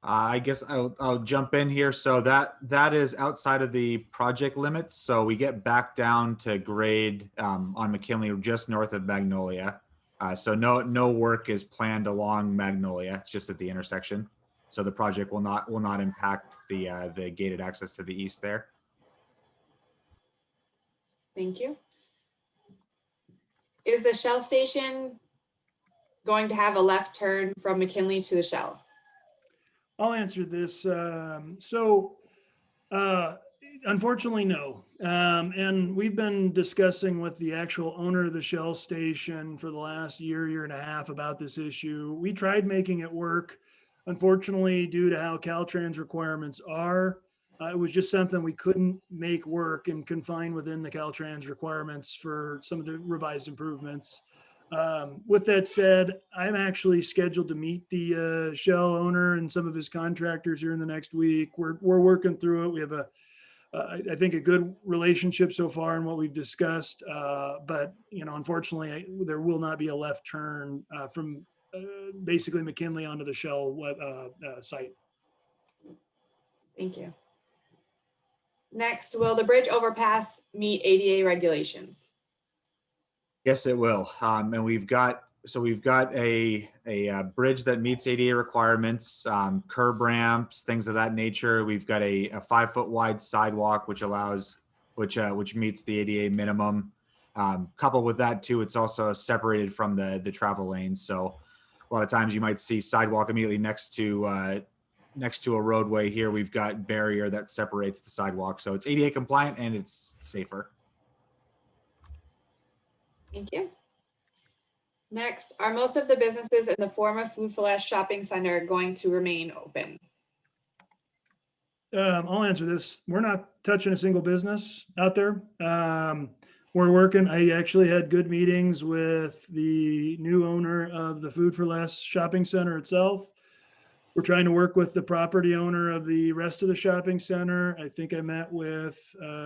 I guess I'll jump in here. So that is outside of the project limits. So we get back down to grade on McKinley, just north of Magnolia. So no work is planned along Magnolia. It's just at the intersection. So the project will not impact the gated access to the east there. Thank you. Is the Shell station going to have a left turn from McKinley to the Shell? I'll answer this. Unfortunately, no. And we've been discussing with the actual owner of the Shell station for the last year and a half about this issue. We tried making it work. Unfortunately, due to how Caltrans requirements are, it was just something we couldn't make work and confine within the Caltrans requirements for some of the revised improvements. With that said, I'm actually scheduled to meet the Shell owner and some of his contractors here in the next week. We're working through it. We have I think a good relationship so far in what we've discussed, but unfortunately, there will not be a left turn from basically McKinley onto the Shell site. Thank you. Next, will the bridge overpass meet ADA regulations? Yes, it will. And we've got a bridge that meets ADA requirements, curb ramps, things of that nature. We've got a 5-foot wide sidewalk, which meets the ADA minimum. Coupled with that too, it's also separated from the travel lanes. So a lot of times you might see sidewalk immediately next to a roadway. Here we've got barrier that separates the sidewalk. So it's ADA compliant and it's safer. Thank you. Next, are most of the businesses in the former Food for Less shopping center going to remain open? I'll answer this. We're not touching a single business out there. We're working. I actually had good meetings with the new owner of the Food for Less shopping center itself. We're trying to work with the property owner of the rest of the shopping center. I think I met with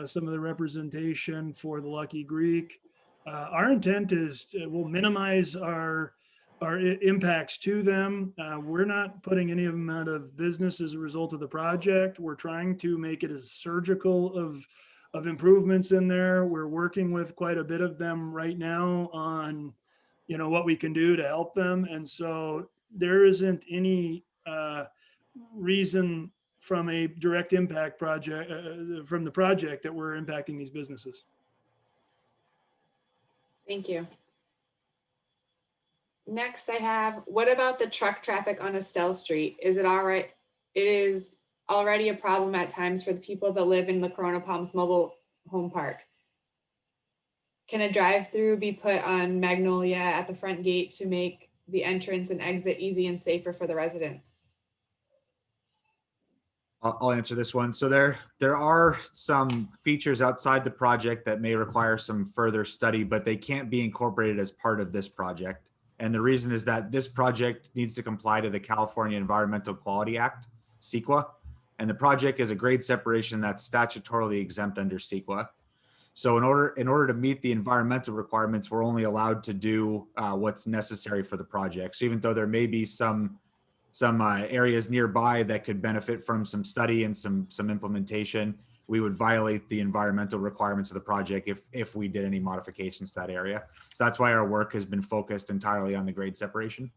some of the representation for the Lucky Greek. Our intent is we'll minimize our impacts to them. We're not putting any of them out of business as a result of the project. We're trying to make it as surgical of improvements in there. We're working with quite a bit of them right now on, what we can do to help them. And so there isn't any reason from a direct impact project, from the project, that we're impacting these businesses. Thank you. Next I have, what about the truck traffic on Estelle Street? Is it all right? It is already a problem at times for the people that live in the Corona Palms Mobile Home Park. Can a drive-through be put on Magnolia at the front gate to make the entrance and exit easy and safer for the residents? I'll answer this one. So there are some features outside the project that may require some further study, but they can't be incorporated as part of this project. And the reason is that this project needs to comply to the California Environmental Quality Act, CEQA, and the project is a grade separation that's statutorily exempt under CEQA. So in order to meet the environmental requirements, we're only allowed to do what's necessary for the project. So even though there may be some areas nearby that could benefit from some study and some implementation, we would violate the environmental requirements of the project if we did any modifications to that area. So that's why our work has been focused entirely on the grade separation.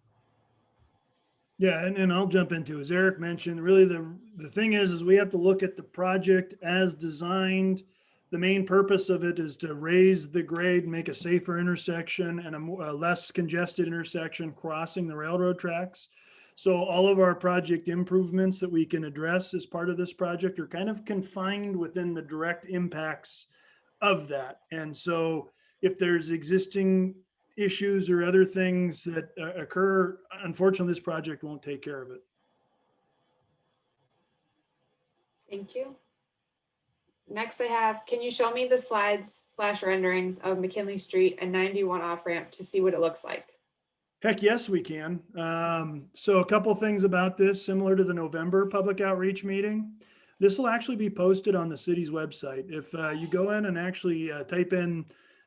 Yeah, and I'll jump into, as Eric mentioned, really the thing is we have to look at the project as designed. The main purpose of it is to raise the grade, make a safer intersection and a less congested intersection crossing the railroad tracks. So all of our project improvements that we can address as part of this project are kind of confined within the direct impacts of that. And so if there's existing issues or other things that occur, unfortunately, this project won't take care of it. Thank you. Next I have, can you show me the slides/renderings of McKinley Street and 91 off ramp to see what it looks like? Heck yes, we can. So a couple things about this, similar to the November public outreach meeting. This will actually be posted on the city's website. If you go in and actually type in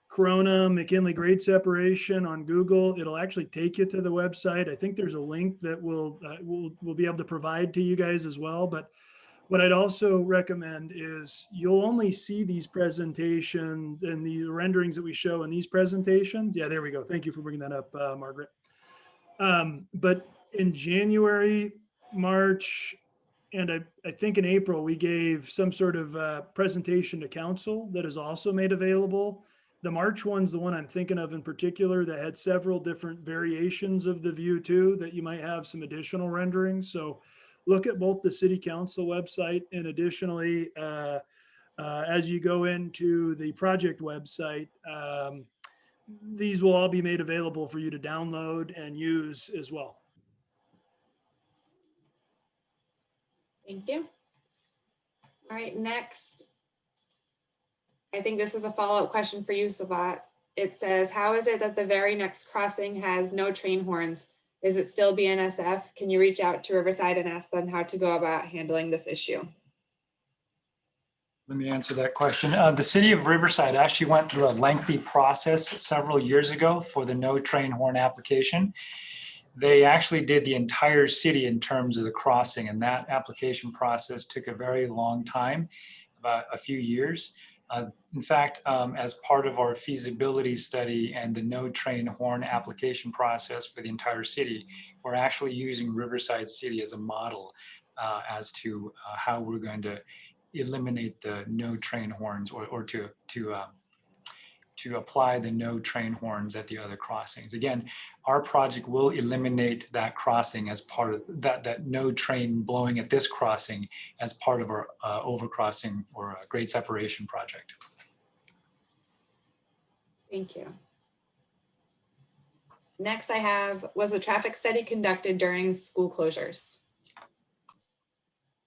Corona McKinley grade separation on Google, it'll actually take you to the website. I think there's a link that we'll be able to provide to you guys as well. But what I'd also recommend is you'll only see these presentations and the renderings that we show in these presentations. Yeah, there we go. Thank you for bringing that up, Margaret. But in January, March, and I think in April, we gave some sort of presentation to council that is also made available. The March one's the one I'm thinking of in particular that had several different variations of the view too, that you might have some additional renderings. So look at both the city council website and additionally, as you go into the project website, these will all be made available for you to download and use as well. Thank you. All right, next. I think this is a follow-up question for you, Savat. It says, how is it that the very next crossing has no train horns? Is it still Bnsf? Can you reach out to Riverside and ask them how to go about handling this issue? Let me answer that question. The city of Riverside actually went through a lengthy process several years ago for the no train horn application. They actually did the entire city in terms of the crossing, and that application process took a very long time, about a few years. In fact, as part of our feasibility study and the no train horn application process for the entire city, we're actually using Riverside City as a model as to how we're going to eliminate the no train horns or to apply the no train horns at the other crossings. Again, our project will eliminate that crossing as part of that no train blowing at this crossing as part of our overcrossing or grade separation project. Thank you. Next I have, was the traffic study conducted during school closures?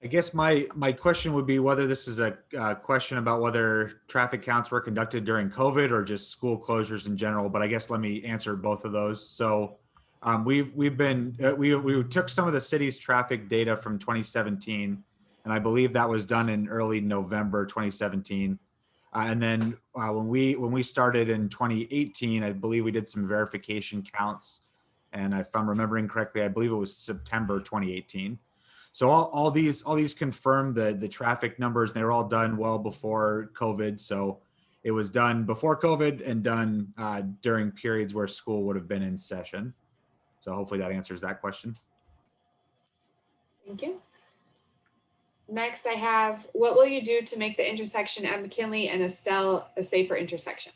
I guess my question would be whether this is a question about whether traffic counts were conducted during COVID or just school closures in general. But I guess let me answer both of those. So we took some of the city's traffic data from 2017, and I believe that was done in early November 2017. And then when we started in 2018, I believe we did some verification counts, and if I'm remembering correctly, I believe it was September 2018. So all these confirm the traffic numbers. They were all done well before COVID. So it was done before COVID and done during periods where school would have been in session. So hopefully that answers that question. Thank you. Next I have, what will you do to make the intersection at McKinley and Estelle a safer intersection?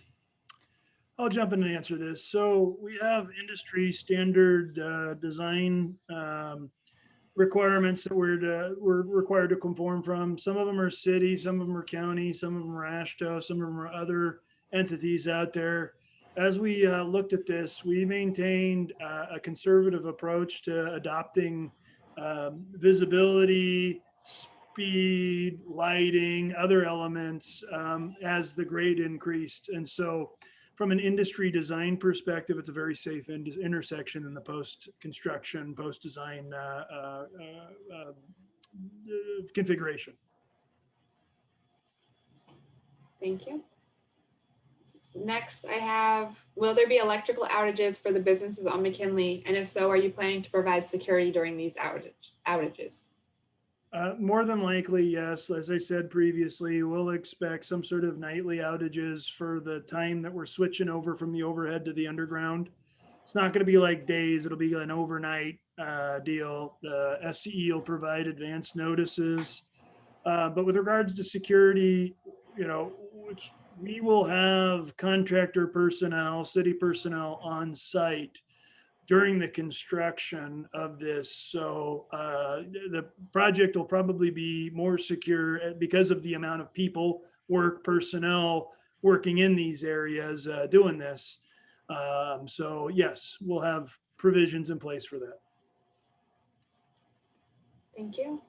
I'll jump in and answer this. So we have industry standard design requirements that we're required to conform from. Some of them are city, some of them are county, some of them are AASHTO, some of them are other entities out there. As we looked at this, we maintained a conservative approach to adopting visibility, speed, lighting, other elements as the grade increased. And so from an industry design perspective, it's a very safe intersection in the post-construction, post-design configuration. Thank you. Next I have, will there be electrical outages for the businesses on McKinley? And if so, are you planning to provide security during these outages? More than likely, yes. As I said previously, we'll expect some sort of nightly outages for the time that we're switching over from the overhead to the underground. It's not going to be like days. It'll be an overnight deal. The SCE will provide advance notices. But with regards to security, we will have contractor personnel, city personnel on site during the construction of this. So the project will probably be more secure because of the amount of people, personnel working in these areas doing this. So yes, we'll have provisions in place for that. Thank you.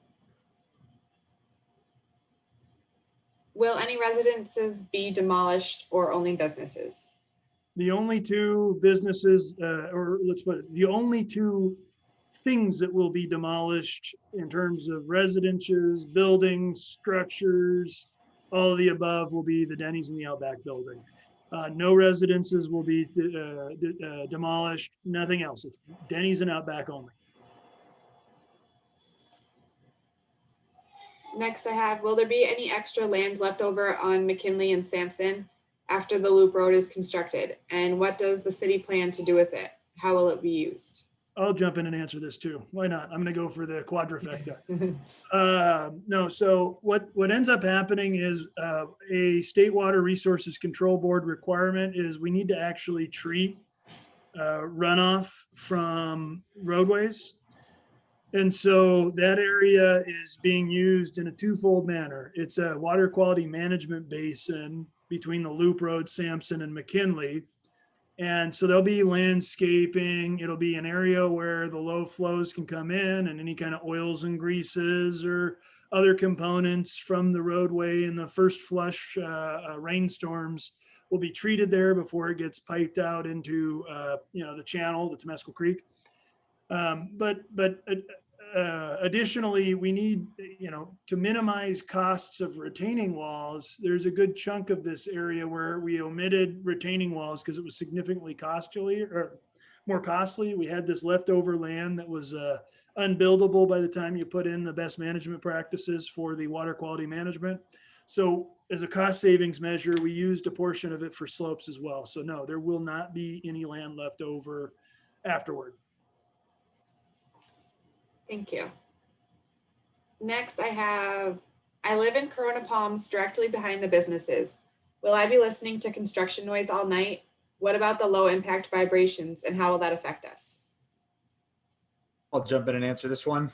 Will any residences be demolished or only businesses? The only two businesses, or let's put it, the only two things that will be demolished in terms of residences, buildings, structures, all of the above will be the Denny's and the Outback building. No residences will be demolished, nothing else. It's Denny's and Outback only. Next I have, will there be any extra land left over on McKinley and Samson after the loop road is constructed? And what does the city plan to do with it? How will it be used? I'll jump in and answer this too. Why not? I'm going to go for the quadrifecta. No, so what ends up happening is a State Water Resources Control Board requirement is we need to actually treat runoff from roadways. And so that area is being used in a twofold manner. It's a water quality management basin between the loop road, Samson and McKinley. And so there'll be landscaping. It'll be an area where the low flows can come in and any kind of oils and greases or other components from the roadway in the first flush rainstorms will be treated there before it gets piped out into the channel, the Temescal Creek. Additionally, we need, to minimize costs of retaining walls. There's a good chunk of this area where we omitted retaining walls because it was significantly more costly. We had this leftover land that was unbuildable by the time you put in the best management practices for the water quality management. So as a cost savings measure, we used a portion of it for slopes as well. So no, there will not be any land left over afterward. Thank you. Next I live in Corona Palms directly behind the businesses. Will I be listening to construction noise all night? What about the low impact vibrations and how will that affect us? I'll jump in and answer this one.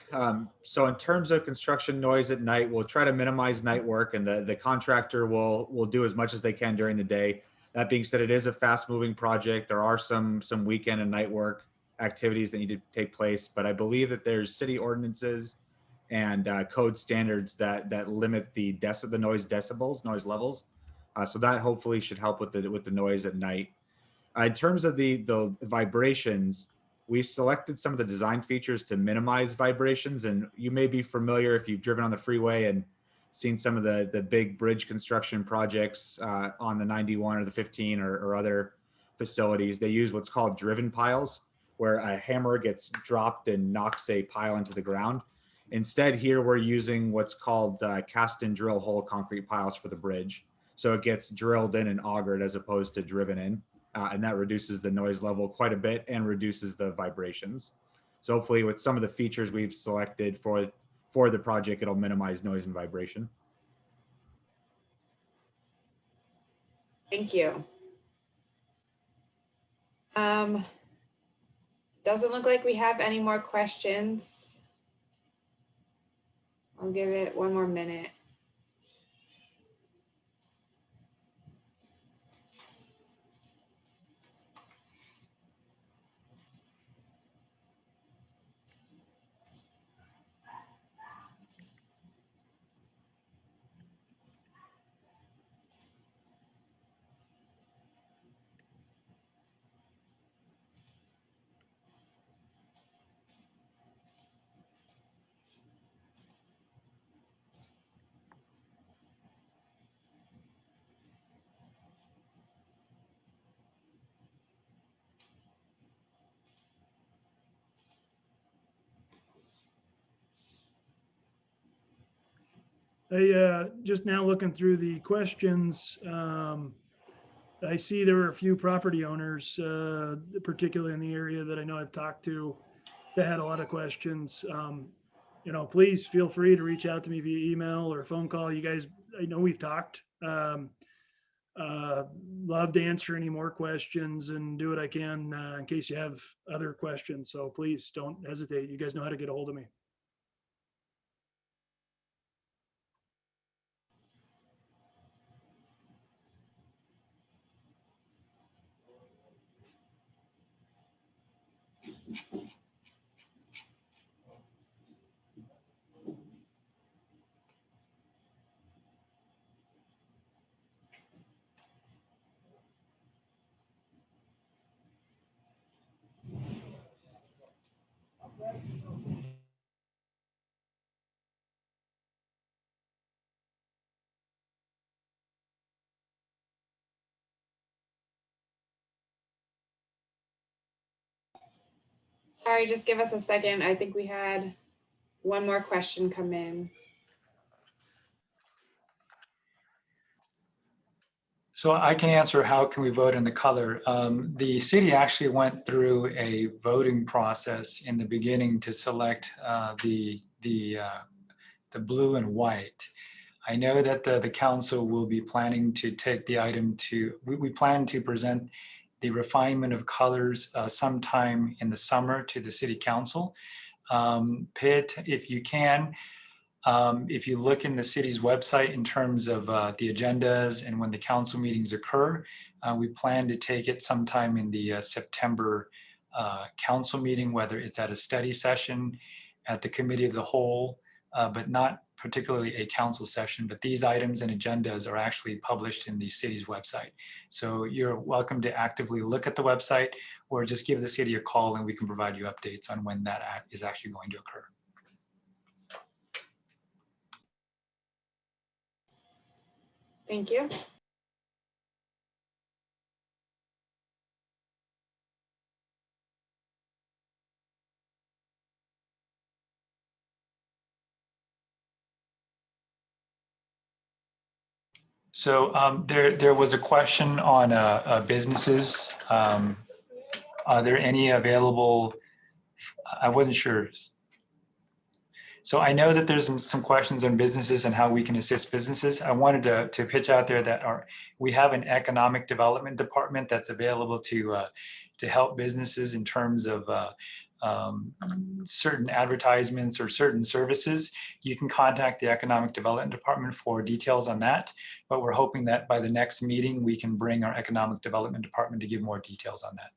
So in terms of construction noise at night, we'll try to minimize night work and the contractor will do as much as they can during the day. That being said, it is a fast-moving project. There are some weekend and night work activities that need to take place, but I believe that there's city ordinances and code standards that limit the noise decibels, noise levels. So that hopefully should help with the noise at night. In terms of the vibrations, we selected some of the design features to minimize vibrations, and you may be familiar if you've driven on the freeway and seen some of the big bridge construction projects on the 91 or the 15 or other facilities. They use what's called driven piles, where a hammer gets dropped and knocks a pile into the ground. Instead, here we're using what's called cast and drill hole concrete piles for the bridge. So it gets drilled in and augered as opposed to driven in. And that reduces the noise level quite a bit and reduces the vibrations. So hopefully with some of the features we've selected for the project, it'll minimize noise and vibration. Thank you. Doesn't look like we have any more questions. I'll give it one more minute. Just now looking through the questions, I see there were a few property owners, particularly in the area that I know I've talked to, that had a lot of questions. Please feel free to reach out to me via email or phone call. You guys, I know we've talked. Love to answer any more questions and do what I can in case you have other questions. So please don't hesitate. You guys know how to get a hold of me. Sorry, just give us a second. I think we had one more question come in. So I can answer how can we vote in the color. The city actually went through a voting process in the beginning to select the blue and white. I know that the council will be planning to take the item to, we plan to present the refinement of colors sometime in the summer to the city council. Pitt, if you can, if you look in the city's website in terms of the agendas and when the council meetings occur, we plan to take it sometime in the September council meeting, whether it's at a study session, at the committee of the whole, but not particularly a council session, but these items and agendas are actually published in the city's website. So you're welcome to actively look at the website or just give the city a call and we can provide you updates on when that is actually going to occur. Thank you. So there was a question on businesses. Are there any available? I wasn't sure. So I know that there's some questions on businesses and how we can assist businesses. I wanted to pitch out there that we have an economic development department that's available to help businesses in terms of certain advertisements or certain services. You can contact the economic development department for details on that, but we're hoping that by the next meeting, we can bring our economic development department to give more details on that.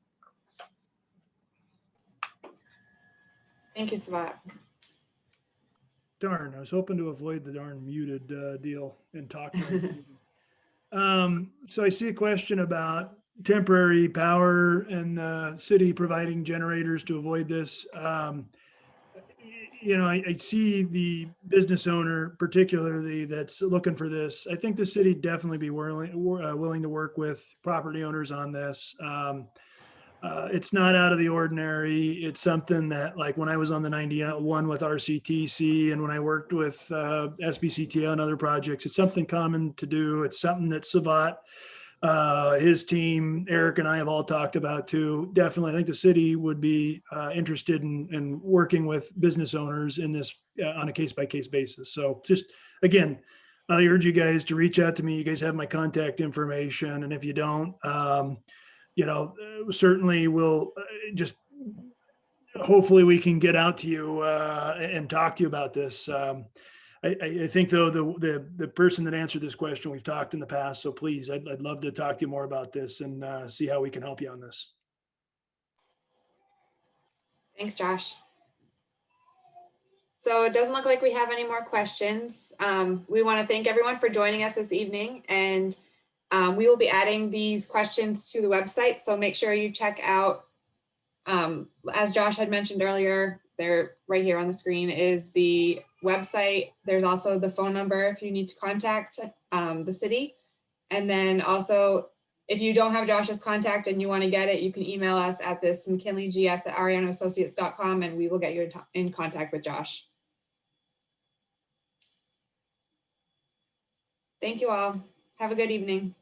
Thank you, Savat. Darn, I was hoping to avoid the darn muted deal and talk. So I see a question about temporary power and the city providing generators to avoid this. You know, I see the business owner particularly that's looking for this. I think the city definitely be willing to work with property owners on this. It's not out of the ordinary. It's something that, like when I was on the 91 with RCTC and when I worked with SBCTA on other projects, it's something common to do. It's something that Savat, his team, Eric and I have all talked about too. Definitely, I think the city would be interested in working with business owners in this on a case-by-case basis. So just, again, I urge you guys to reach out to me. You guys have my contact information. And if you don't, you know, certainly we'll just, hopefully we can get out to you and talk to you about this. I think though, the person that answered this question, we've talked in the past, so please, I'd love to talk to you more about this and see how we can help you on this. Thanks, Josh. So it doesn't look like we have any more questions. We want to thank everyone for joining us this evening, and we will be adding these questions to the website. So make sure you check out, as Josh had mentioned earlier, they're right here on the screen is the website. There's also the phone number if you need to contact the city. And then also, if you don't have Josh's contact and you want to get it, you can email us at this mckinleygs@arianoassociates.com and we will get you in contact with Josh. Thank you all. Have a good evening.